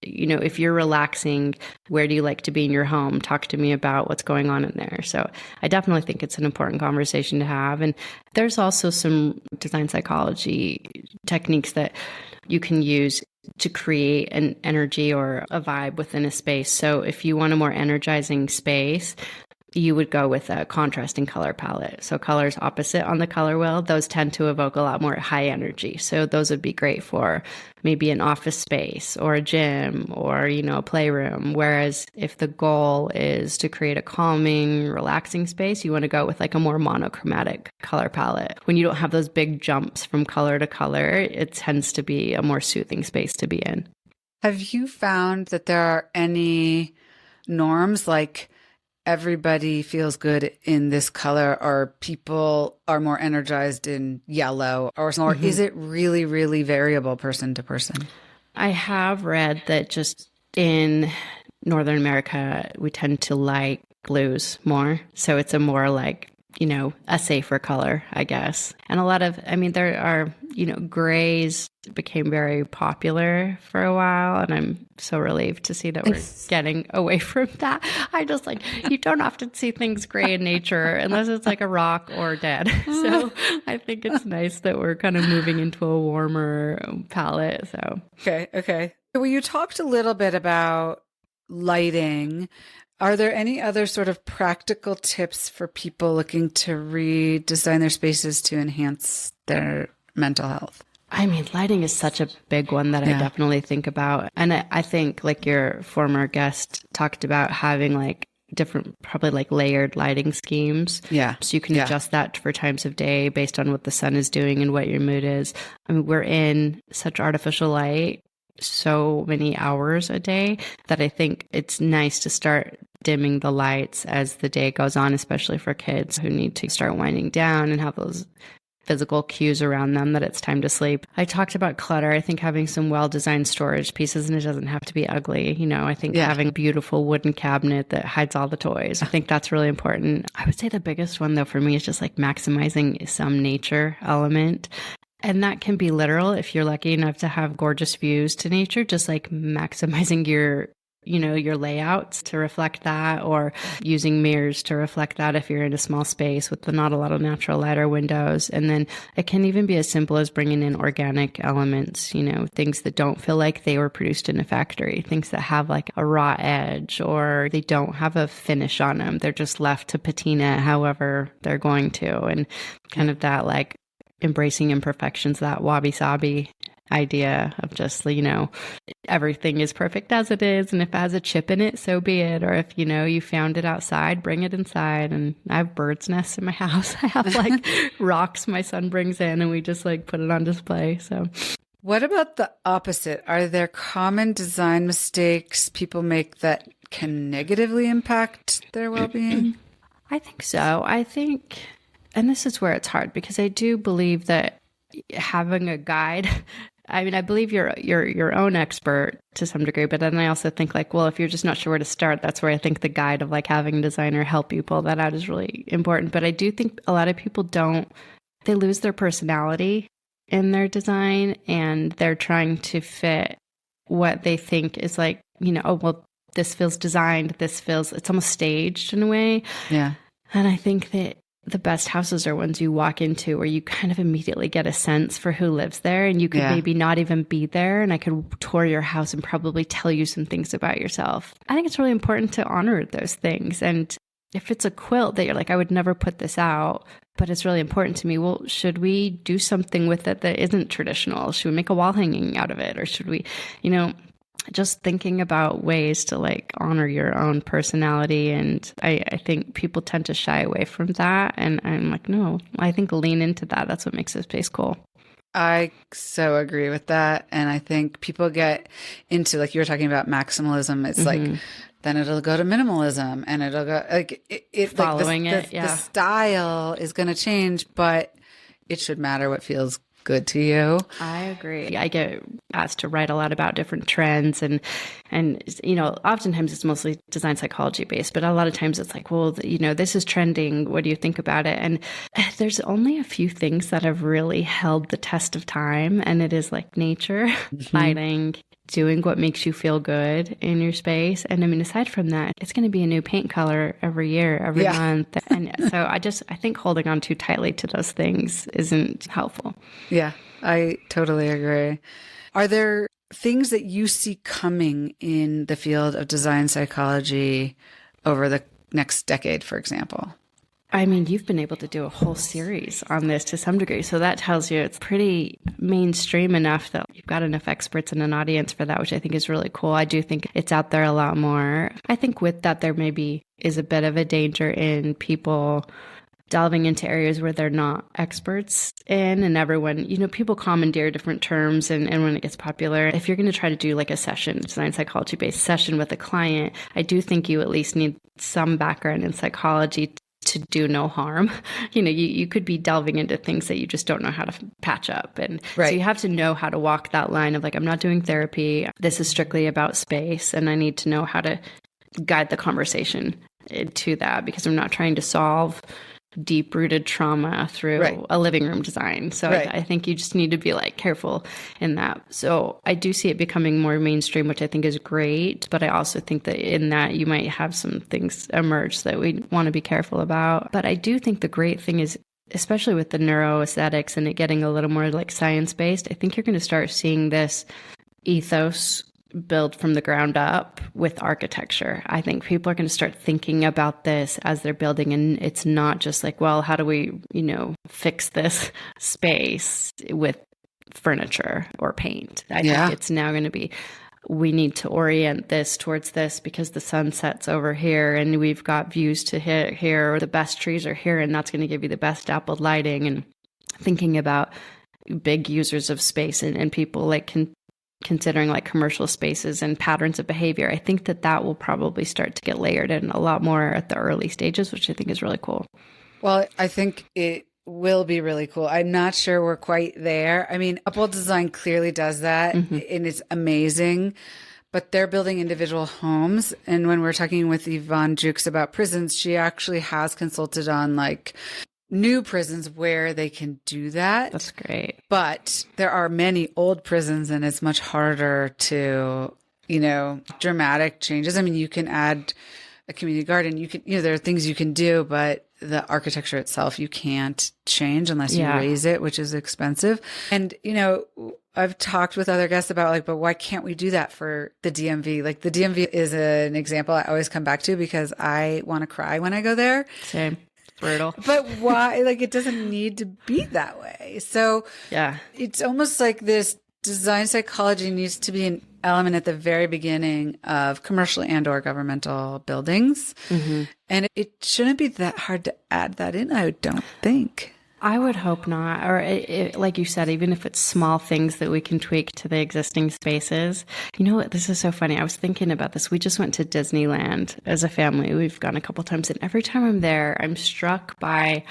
you know, if you're relaxing, where do you like to be in your home? Talk to me about what's going on in there. So I definitely think it's an important conversation to have. And there's also some design psychology techniques that you can use to create an energy or a vibe within a space. So if you want a more energizing space, you would go with a contrasting color palette. So colors opposite on the color wheel, those tend to evoke a lot more high energy. So those would be great for maybe an office space or a gym or, you know, a playroom. Whereas if the goal is to create a calming, relaxing space, you want to go with like a more monochromatic color palette. When you don't have those big jumps from color to color, it tends to be a more soothing space to be in. Have you found that there are any norms, like everybody feels good in this color, or people are more energized in yellow, or is it really, really variable person to person? I have read that just in Northern America, we tend to like blues more. So it's a more like a safer color, I guess. And a lot of, there are, grays became very popular for a while. And I'm so relieved to see that we're getting away from that. I just you don't often see things gray in nature unless it's like a rock or dead. So I think it's nice that we're kind of moving into a warmer palette. So. Okay. Well, you talked a little bit about lighting. Are there any other sort of practical tips for people looking to redesign their spaces to enhance their mental health? Lighting is such a big one that I definitely think about. And I think like your former guest talked about having different, probably layered lighting schemes. Yeah. So you can adjust that for times of day based on what the sun is doing and what your mood is. We're in such artificial light so many hours a day that I think it's nice to start dimming the lights as the day goes on, especially for kids who need to start winding down and have those physical cues around them that it's time to sleep. I talked about clutter. I think having some well-designed storage pieces, and it doesn't have to be ugly. I think having a beautiful wooden cabinet that hides all the toys. I think that's really important. I would say the biggest one though for me is just maximizing some nature element. And that can be literal if you're lucky enough to have gorgeous views to nature, just maximizing your layouts to reflect that, or using mirrors to reflect that if you're in a small space with not a lot of natural light or windows. And then it can even be as simple as bringing in organic elements, things that don't feel like they were produced in a factory, things that have a raw edge, or they don't have a finish on them. They're just left to patina however they're going to. And kind of that embracing imperfections, that wabi-sabi idea of just, everything is perfect as it is. And if it has a chip in it, so be it. Or if, you found it outside, bring it inside. And I have birds' nests in my house. I have rocks my son brings in and we just put it on display. So what about the opposite? Are there common design mistakes people make that can negatively impact their well-being? I think so. And this is where it's hard, because I do believe that having a guide, I believe you're your own expert to some degree, but then I also think if you're just not sure where to start, that's where I think the guide of having a designer help you pull that out is really important. But I do think a lot of people they lose their personality in their design, and they're trying to fit what they think is this feels designed, it's almost staged in a way. Yeah. And I think that the best houses are ones you walk into where you kind of immediately get a sense for who lives there, and you could maybe not even be there, and I could tour your house and probably tell you some things about yourself. I think it's really important to honor those things. And if it's a quilt that you're I would never put this out, but it's really important to me, well, should we do something with it that isn't traditional? Should we make a wall hanging out of it? Or should we, just thinking about ways to honor your own personality. And I think people tend to shy away from that. And I'm no, I think lean into that. That's what makes this space cool. I so agree with that. And I think people get into, you were talking about maximalism. It's then it'll go to minimalism, and it'll go following the style is going to change, but it should matter what feels good to you. I agree. I get asked to write a lot about different trends, and oftentimes it's mostly design psychology based, but a lot of times it's this is trending. What do you think about it? And there's only a few things that have really held the test of time, and it is nature, lighting, doing what makes you feel good in your space. And aside from that, it's going to be a new paint color every year, every month. And so I think holding on too tightly to those things isn't helpful. Yeah, I totally agree. Are there things that you see coming in the field of design psychology over the next decade, for example? You've been able to do a whole series on this to some degree. So that tells you it's pretty mainstream enough that you've got enough experts and an audience for that, which I think is really cool. I do think it's out there a lot more. I think with that, there maybe is a bit of a danger in people delving into areas where they're not experts in, and everyone, people commandeer different terms, and when it gets popular, if you're going to try to do a session, design psychology based session with a client, I do think you at least need some background in psychology to do no harm. You could be delving into things that you just don't know how to patch up. And so you have to know how to walk that line of I'm not doing therapy. This is strictly about space. And I need to know how to guide the conversation to that, because I'm not trying to solve deep-rooted trauma through a living room design. So I think you just need to be like careful in that. So I do see it becoming more mainstream, which I think is great. But I also think that in that you might have some things emerge that we want to be careful about. But I do think the great thing is, especially with the neuroaesthetics and it getting a little more like science-based, I think you're going to start seeing this ethos build from the ground up with architecture. I think people are going to start thinking about this as they're building, and it's not just like, well, how do we, fix this space with furniture or paint? I think it's now going to be, we need to orient this towards this because the sun sets over here and we've got views to hit here, or the best trees are here, and that's going to give you the best dappled lighting. And thinking about big users of space and people like considering like commercial spaces and patterns of behavior, I think that will probably start to get layered in a lot more at the early stages, which I think is really cool. Well, I think it will be really cool. I'm not sure we're quite there. I mean, Uphold Design clearly does that, and it's amazing, but they're building individual homes. And when we're talking with Yvonne Jukes about prisons, she actually has consulted on like new prisons where they can do that. That's great. But there are many old prisons and it's much harder to, dramatic changes. I mean, you can add a community garden, there are things you can do, but the architecture itself, you can't change unless you raise it, which is expensive. And, I've talked with other guests about like, but why can't we do that for the DMV? Like the DMV is an example I always come back to because I want to cry when I go there. Same. Brutal. But why? Like, it doesn't need to be that way. So it's almost like this design psychology needs to be an element at the very beginning of commercial and or governmental buildings. And it shouldn't be that hard to add that in, I don't think. I would hope not. Or like you said, even if it's small things that we can tweak to the existing spaces. You know what? This is so funny. I was thinking about this. We just went to Disneyland as a family. We've gone a couple times. And every time I'm there, I'm struck by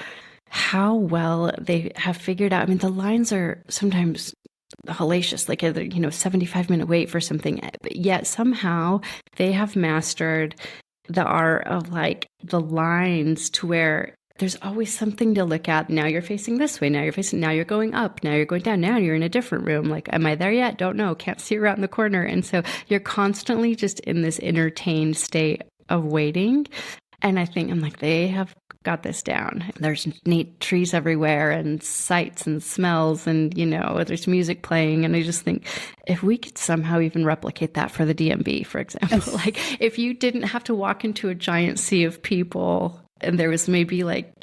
how well they have figured out. I mean, the lines are sometimes hellacious, like a 75-minute wait for something. But yet somehow they have mastered the art of like the lines to where there's always something to look at. Now you're facing this way. Now you're going up. Now you're going down. Now you're in a different room. Like, am I there yet? Don't know. Can't see around the corner. And so you're constantly just in this entertained state of waiting. And I'm like, they have got this down. There's neat trees everywhere and sights and smells and, there's music playing. And I just think if we could somehow even replicate that for the DMV, for example, like if you didn't have to walk into a giant sea of people and there was maybe like,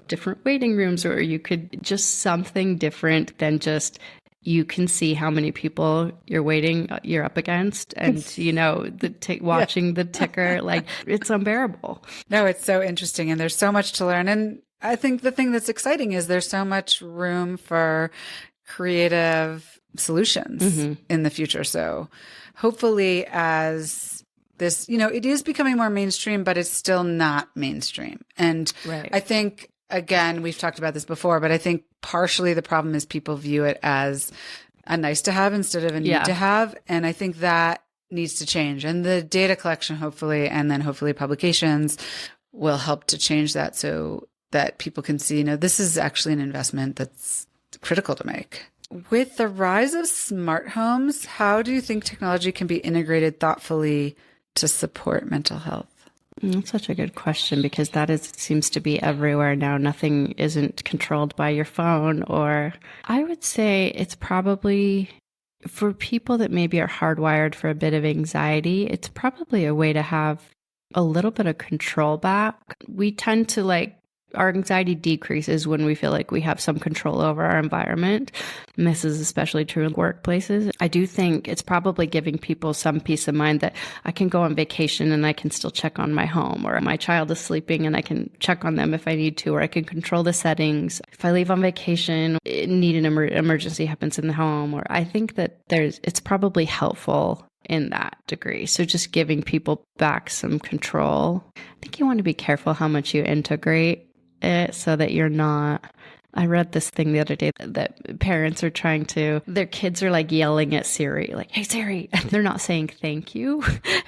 different waiting rooms, or you could just something different than just you can see how many people you're up against, and watching the ticker, like it's unbearable. No, it's so interesting, and there's so much to learn. And I think the thing that's exciting is there's so much room for creative solutions in the future. So hopefully as this, it is becoming more mainstream, but it's still not mainstream. And I think, again, we've talked about this before, but I think partially the problem is people view it as a nice to have instead of a need to have. And I think that needs to change. And the data collection, hopefully, and then hopefully publications will help to change that so that people can see, this is actually an investment that's critical to make. With the rise of smart homes, how do you think technology can be integrated thoughtfully to support mental health? That's such a good question, because seems to be everywhere now. Nothing isn't controlled by your phone. Or I would say it's probably for people that maybe are hardwired for a bit of anxiety, it's probably a way to have a little bit of control back. We tend to our anxiety decreases when we feel like we have some control over our environment. And this is especially true in workplaces. I do think it's probably giving people some peace of mind that I can go on vacation and I can still check on my home, or my child is sleeping and I can check on them if I need to, or I can control the settings. If I leave on vacation, need an emergency happens in the home, or I think that it's probably helpful in that degree. So just giving people back some control. I think you want to be careful how much you integrate it so that you're not. I read this thing the other day that parents are their kids are yelling at Siri, like, "Hey Siri," and they're not saying thank you,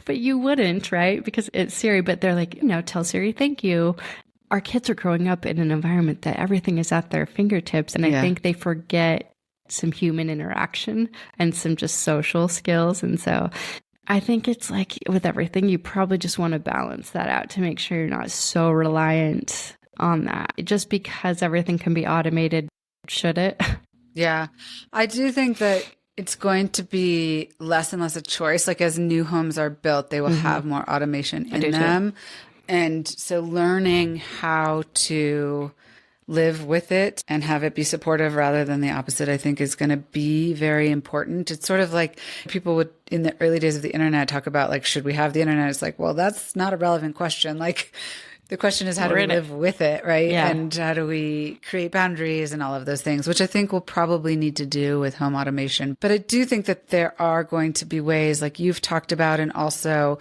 but you wouldn't, right? Because it's Siri, but they're like, tell Siri thank you. our kids are growing up in an environment that everything is at their fingertips. And I think they forget some human interaction and some just social skills. And so I think it's like with everything, you probably just want to balance that out to make sure you're not so reliant on that. Just because everything can be automated, should it? Yeah. I do think that it's going to be less and less a choice. Like as new homes are built, they will have more automation in them. And so learning how to live with it and have it be supportive rather than the opposite, I think is going to be very important. It's sort of like people would, in the early days of the internet, talk about like, should we have the internet? It's like, well, that's not a relevant question. Like the question is how do we live with it, right? Yeah. And how do we create boundaries and all of those things, which I think we'll probably need to do with home automation. But I do think that there are going to be ways like you've talked about, and also,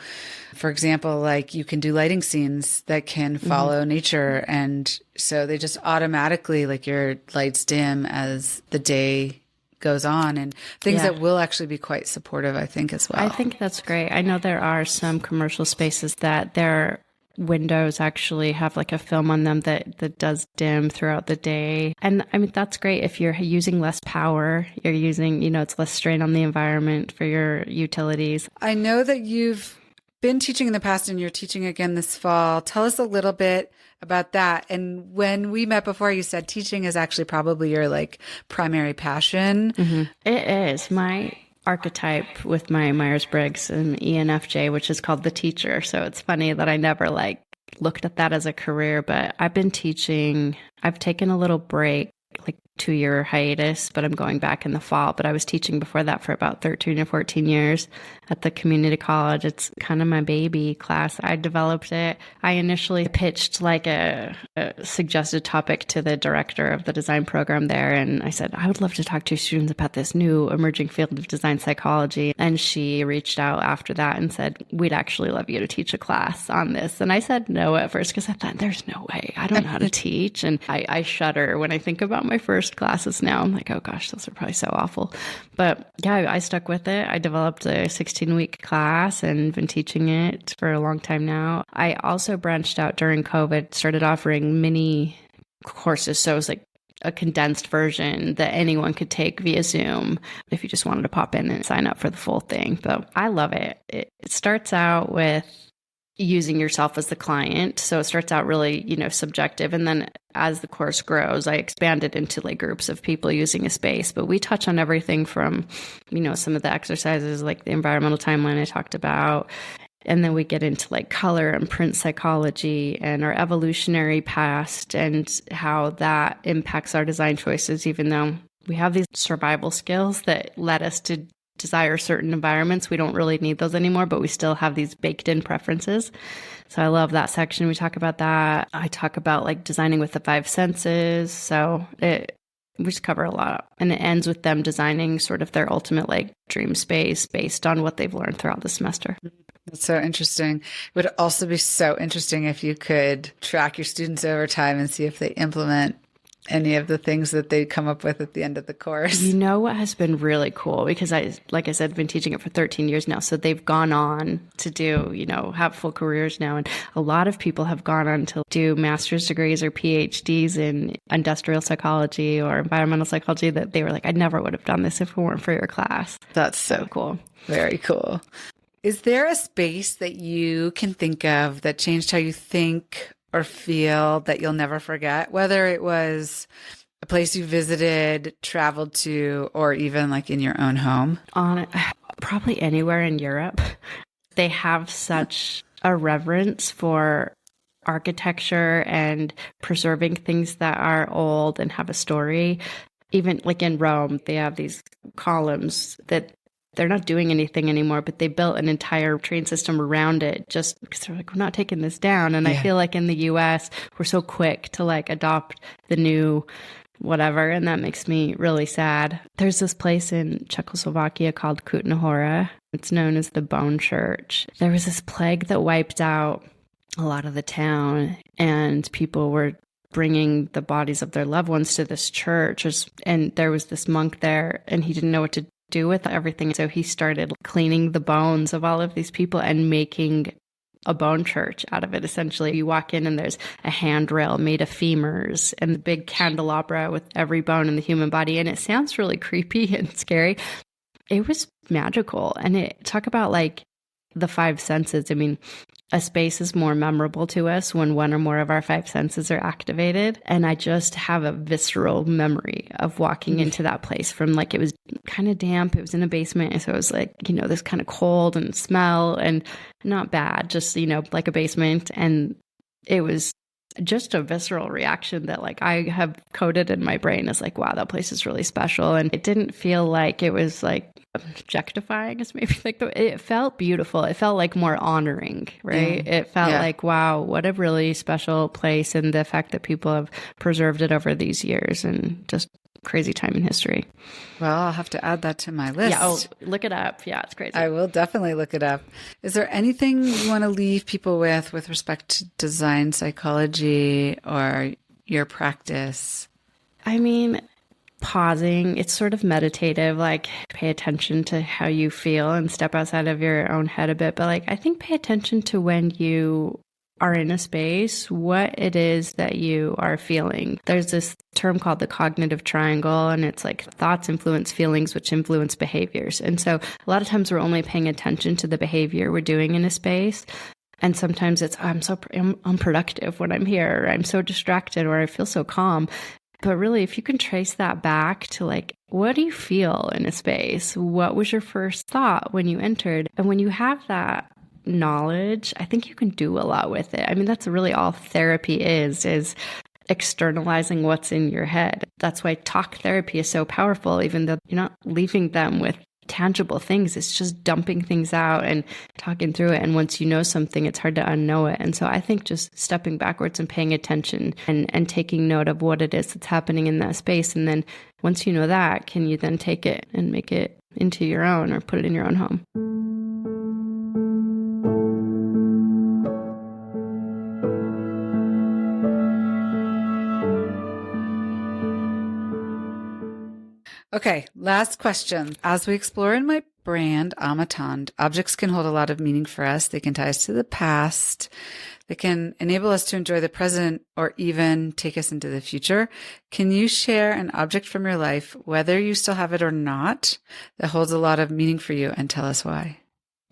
for example, like you can do lighting scenes that can follow nature. And so they just automatically, like your lights dim as the day goes on, and things that will actually be quite supportive, I think, as well. I think that's great. I know there are some commercial spaces that their windows actually have like a film on them that does dim throughout the day. And I mean, that's great if you're using less power, you're using, it's less strain on the environment for your utilities. I know that you've been teaching in the past and you're teaching again this fall. Tell us a little bit about that. And when we met before, you said teaching is actually probably your like primary passion. It is. My archetype with my Myers-Briggs and ENFJ, which is called the teacher. So it's funny that I never like looked at that as a career, but I've been teaching. I've taken a little break, like 2-year hiatus, but I'm going back in the fall. But I was teaching before that for about 13 or 14 years at the community college. It's kind of my baby class. I developed it. I initially pitched like a suggested topic to the director of the design program there. And I said, I would love to talk to your students about this new emerging field of design psychology. And she reached out after that and said, we'd actually love you to teach a class on this. And I said no at first because I thought, there's no way. I don't know how to teach. And I shudder when I think about my first classes now. I'm like, oh gosh, those are probably so awful. But yeah, I stuck with it. I developed a 16-week class and been teaching it for a long time now. I also branched out during COVID, started offering mini courses. So it was like a condensed version that anyone could take via Zoom if you just wanted to pop in and sign up for the full thing. But I love it. It starts out with using yourself as the client. So it starts out really, subjective. And then as the course grows, I expand it into like groups of people using a space. But we touch on everything from, some of the exercises like the environmental timeline I talked about. And then we get into like color and print psychology and our evolutionary past and how that impacts our design choices, even though we have these survival skills that led us to desire certain environments. We don't really need those anymore, but we still have these baked in preferences. So I love that section. We talk about that. I talk about like designing with the 5 senses. So we just cover a lot. And it ends with them designing sort of their ultimate like dream space based on what they've learned throughout the semester. That's so interesting. It would also be so interesting if you could track your students over time and see if they implement any of the things that they come up with at the end of the course. You know what has been really cool, because like I said, I've been teaching it for 13 years now. So they've gone on to do, have full careers now. And a lot of people have gone on to do master's degrees or PhDs in industrial psychology or environmental psychology that they were like, I never would have done this if it weren't for your class. That's so cool. Very cool. Is there a space that you can think of that changed how you think or feel that you'll never forget, whether it was a place you visited, traveled to, or even like in your own home? Probably anywhere in Europe. They have such a reverence for architecture and preserving things that are old and have a story. Even like in Rome, they have these columns that they're not doing anything anymore, but they built an entire train system around it just because they're like, we're not taking this down. And I feel like in the US, we're so quick to like adopt the new whatever. And that makes me really sad. There's this place in Czechoslovakia called Kutná Hora. It's known as the Bone Church. There was this plague that wiped out a lot of the town, and people were bringing the bodies of their loved ones to this church. And there was this monk there, and he didn't know what to do with everything. So he started cleaning the bones of all of these people and making a bone church out of it. Essentially, you walk in and there's a handrail made of femurs and the big candelabra with every bone in the human body. And it sounds really creepy and scary. It was magical. And talk about like the five senses. I mean, a space is more memorable to us when one or more of our five senses are activated. And I just have a visceral memory of walking into that place from like, it was kind of damp. It was in a basement. And so it was like, this kind of cold and smell and not bad, just, like a basement. And it was just a visceral reaction that like I have coded in my brain as like, wow, that place is really special. And it didn't feel like it was like objectifying is maybe like it felt beautiful. It felt like more honoring, right? It felt like, wow, what a really special place. And the fact that people have preserved it over these years and just crazy time in history. Well, I'll have to add that to my list. Yeah, look it up. Yeah, it's crazy. I will definitely look it up. Is there anything you want to leave people with respect to design psychology or your practice? I mean, pausing, it's sort of meditative, like pay attention to how you feel and step outside of your own head a bit. But like, I think pay attention to when you are in a space, what it is that you are feeling. There's this term called the cognitive triangle, and it's like thoughts influence feelings, which influence behaviors. And so a lot of times we're only paying attention to the behavior we're doing in a space. And sometimes it's, I'm unproductive when I'm here, or I'm so distracted, or I feel so calm. But really, if you can trace that back to like, what do you feel in a space? What was your first thought when you entered? And when you have that knowledge, I think you can do a lot with it. I mean, that's really all therapy is externalizing what's in your head. That's why talk therapy is so powerful, even though you're not leaving them with tangible things. It's just dumping things out and talking through it. And once you know something, it's hard to unknow it. And so I think just stepping backwards and paying attention and taking note of what it is that's happening in that space. And then once you know that, can you then take it and make it into your own or put it in your own home? Okay, last question. As we explore in my brand, Amatand, objects can hold a lot of meaning for us. They can tie us to the past. They can enable us to enjoy the present or even take us into the future. Can you share an object from your life, whether you still have it or not, that holds a lot of meaning for you, and tell us why?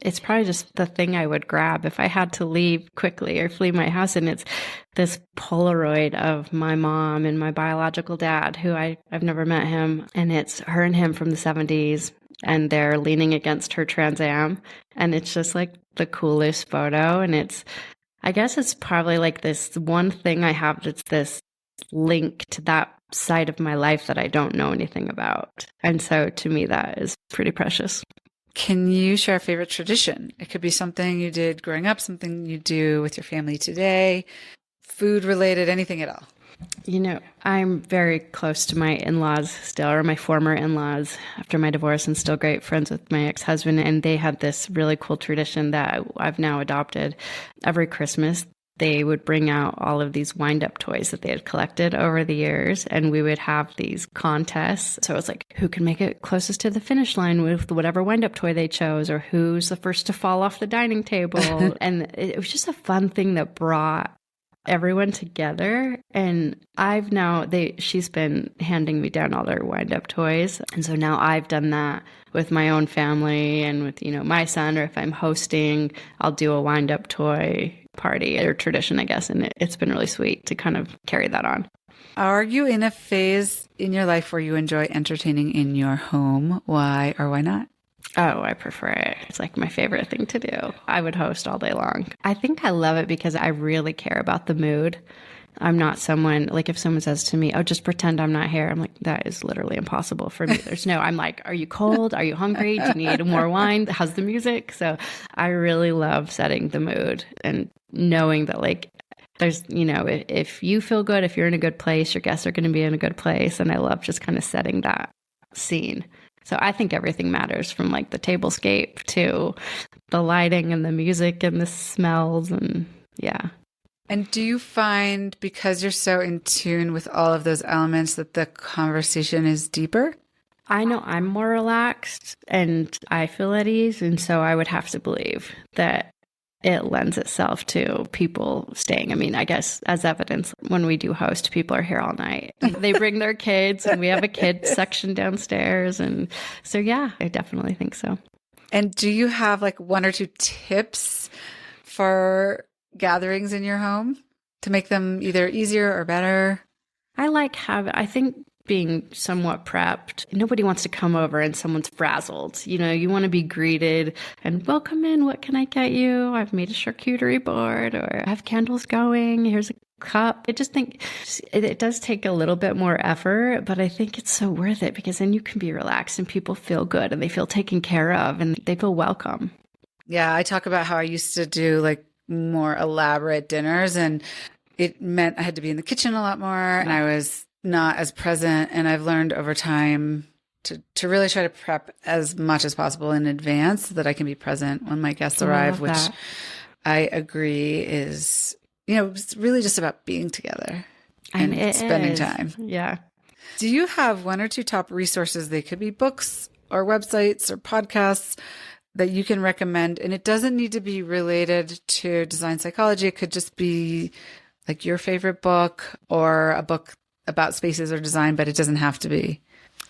It's probably just the thing I would grab if I had to leave quickly or flee my house. And it's this Polaroid of my mom and my biological dad, who I've never met him. And it's her and him from the 70s. And they're leaning against her Trans Am. And it's just like the coolest photo. And I guess it's probably like this one thing I have that's this link to that side of my life that I don't know anything about. And so to me, that is pretty precious. Can you share a favorite tradition? It could be something you did growing up, something you do with your family today, food related, anything at all. I'm very close to my in-laws still, or my former in-laws after my divorce, and still great friends with my ex-husband. And they had this really cool tradition that I've now adopted. Every Christmas, they would bring out all of these wind-up toys that they had collected over the years, and we would have these contests. So it was like, who can make it closest to the finish line with whatever wind-up toy they chose, or who's the first to fall off the dining table. And it was just a fun thing that brought everyone together. And she's been handing me down all their wind-up toys. And so now I've done that with my own family and with, my son, or if I'm hosting, I'll do a wind-up toy party or tradition, I guess. And it's been really sweet to kind of carry that on. Are you in a phase in your life where you enjoy entertaining in your home? Why or why not? Oh, I prefer it. It's like my favorite thing to do. I would host all day long. I think I love it because I really care about the mood. I'm not someone, like if someone says to me, oh, just pretend I'm not here. I'm like, that is literally impossible for me. I'm like, are you cold? Are you hungry? Do you need more wine? How's the music? So I really love setting the mood and knowing that like, there's, if you feel good, if you're in a good place, your guests are going to be in a good place. And I love just kind of setting that scene. So I think everything matters, from like the tablescape to the lighting and the music and the smells, and yeah. And do you find, because you're so in tune with all of those elements, that the conversation is deeper? I know I'm more relaxed and I feel at ease. And so I would have to believe that it lends itself to people staying. I mean, I guess as evidence, when we do host, people are here all night. They bring their kids and we have a kid section downstairs. And so, yeah, I definitely think so. And do you have like one or two tips for gatherings in your home to make them either easier or better? I think being somewhat prepped. Nobody wants to come over and someone's frazzled. You want to be greeted and welcome in. What can I get you? I've made a charcuterie board, or I have candles going. Here's a cup. I just think it does take a little bit more effort, but I think it's so worth it because then you can be relaxed and people feel good and they feel taken care of and they feel welcome. Yeah, I talk about how I used to do like more elaborate dinners, and it meant I had to be in the kitchen a lot more and I was not as present. And I've learned over time to really try to prep as much as possible in advance so that I can be present when my guests arrive, which I agree is, it's really just about being together and spending time. Yeah. Do you have one or two top resources? They could be books or websites or podcasts that you can recommend. And it doesn't need to be related to design psychology. It could just be like your favorite book or a book about spaces or design, but it doesn't have to be.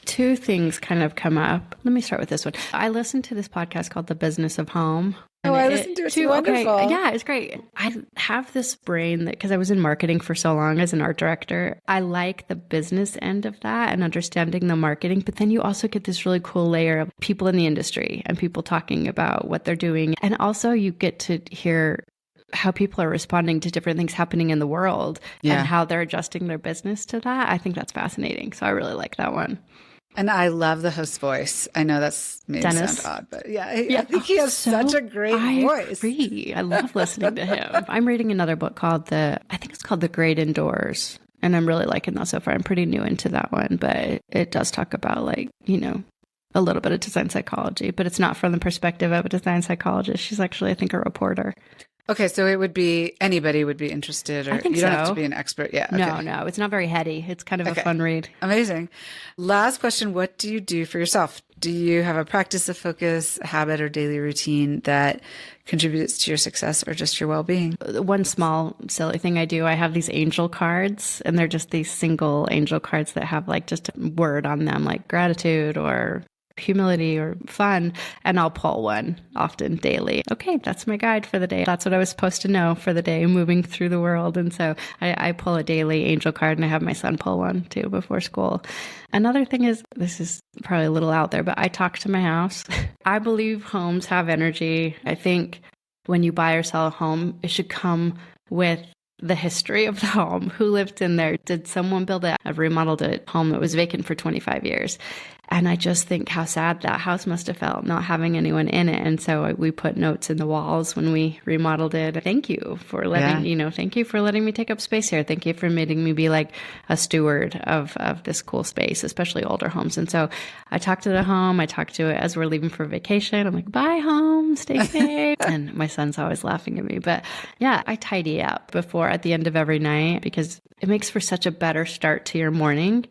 Two things kind of come up. Let me start with this one. I listened to this podcast called The Business of Home. Oh, I listened to it too. Wonderful. Okay. Yeah, it's great. I have this brain that, because I was in marketing for so long as an art director, I like the business end of that and understanding the marketing. But then you also get this really cool layer of people in the industry and people talking about what they're doing. And also you get to hear how people are responding to different things happening in the world and how they're adjusting their business to that. I think that's fascinating. So I really like that one. And I love the host's voice. I know that's maybe sound odd, but I think he has such a great voice. I agree. I love listening to him. I'm reading another book called I think it's called The Great Indoors. And I'm really liking that so far. I'm pretty new into that one, but it does talk about a little bit of design psychology, but it's not from the perspective of a design psychologist. She's actually, I think, a reporter. Okay, so it would be anybody would be interested, or I think you don't have to be an expert. Yeah. Okay. No, it's not very heady. It's kind of a fun read. Amazing. Last question. What do you do for yourself? Do you have a practice, a focus, a habit, or daily routine that contributes to your success or just your well-being? One small silly thing I do, I have these angel cards, and they're just these single angel cards that have like just a word on them, like gratitude or humility or fun, and I'll pull one often daily. Okay, that's my guide for the day. That's what I was supposed to know for the day moving through the world. And so I pull a daily angel card, and I have my son pull one too before school. Another thing is, this is probably a little out there, but I talk to my house. I believe homes have energy. I think when you buy or sell a home, it should come with the history of the home. Who lived in there? Did someone build it? I've remodeled a home that was vacant for 25 years. And I just think how sad that house must have felt not having anyone in it. And so we put notes in the walls when we remodeled it. Thank you for thank you for letting me take up space here. Thank you for making me be like a steward of this cool space, especially older homes. And so I talk to the home. I talk to it as we're leaving for vacation. I'm like, bye home, stay safe. And my son's always laughing at me. But yeah, I tidy up at the end of every night, because it makes for such a better start to your morning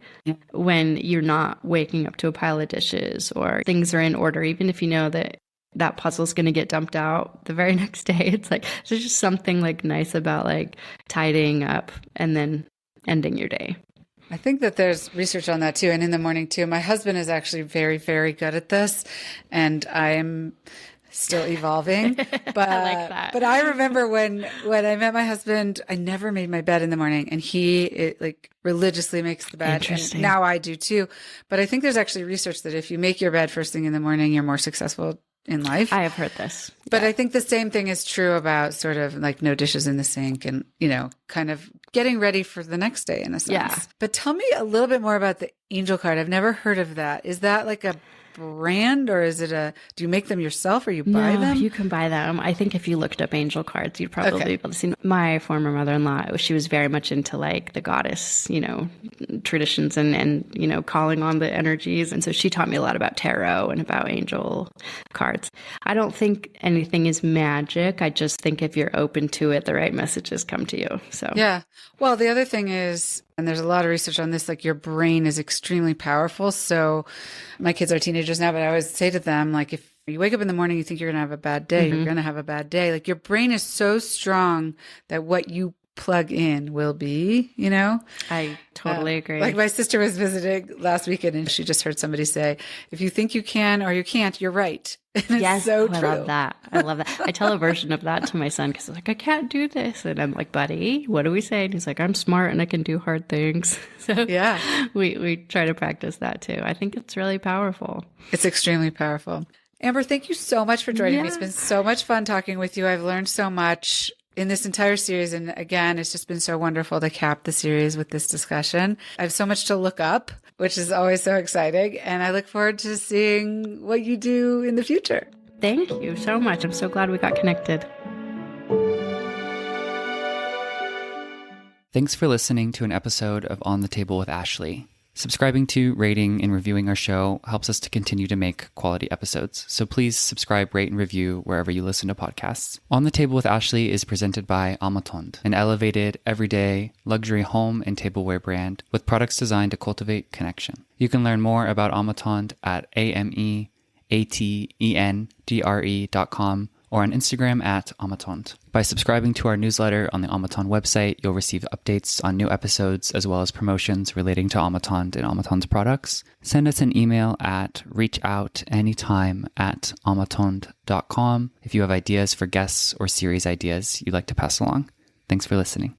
when you're not waking up to a pile of dishes or things are in order, even if you know that puzzle's going to get dumped out the very next day. It's like, there's just something like nice about like tidying up and then ending your day. I think that there's research on that too. And in the morning too, my husband is actually very, very good at this, and I'm still evolving. But I like that. But I remember when I met my husband, I never made my bed in the morning, and he religiously makes the bed. And now I do too. But I think there's actually research that if you make your bed first thing in the morning, you're more successful in life. I have heard this. But I think the same thing is true about sort of like no dishes in the sink and, kind of getting ready for the next day in a sense. Yeah. But tell me a little bit more about the angel card. I've never heard of that. Is that like a brand, or is it do you make them yourself, or you buy them? You can buy them. I think if you looked up angel cards, you'd probably be able to see. My former mother-in-law, she was very much into like the goddess, traditions and calling on the energies. And so she taught me a lot about tarot and about angel cards. I don't think anything is magic. I just think if you're open to it, the right messages come to you. So yeah. Well, the other thing is, and there's a lot of research on this, like your brain is extremely powerful. So my kids are teenagers now, but I always say to them, like, if You wake up in the morning, you think you're going to have a bad day. You're going to have a bad day. Like your brain is so strong that what you plug in will be, you know? I totally agree. Like my sister was visiting last weekend and she just heard somebody say, if you think you can or you can't, you're right. And it's Yes, so I true. love that. I love that. I tell a version of that to my son because he's like, I can't do this. And I'm like, buddy, what do we say? And he's like, I'm smart and I can do hard things. So Yeah. we try to practice that too. I think it's really powerful. It's extremely powerful. Amber, thank you so much for joining me. It's been so much fun talking with you. I've learned so much in this entire series. And again, it's just been so wonderful to cap the series with this discussion. I have so much to look up, which is always so exciting. And I look forward to seeing what you do in the future. Thank you so much. I'm so glad we got connected. Thanks for listening to an episode of On the Table with Ashley. Subscribing to, rating, and reviewing our show helps us to continue to make quality episodes. So please subscribe, rate, and review wherever you listen to podcasts. On the Table with Ashley is presented by Amatond, an elevated, everyday, luxury home and tableware brand with products designed to cultivate connection. You can learn more about Amatond at amatendre.com or on Instagram at Amatond. By subscribing to our newsletter on the Amatond website, you'll receive updates on new episodes as well as promotions relating to Amatond and Amatond's products. Send us an email at reachoutanytime@amatond.com if you have ideas for guests or series ideas you'd like to pass along. Thanks for listening.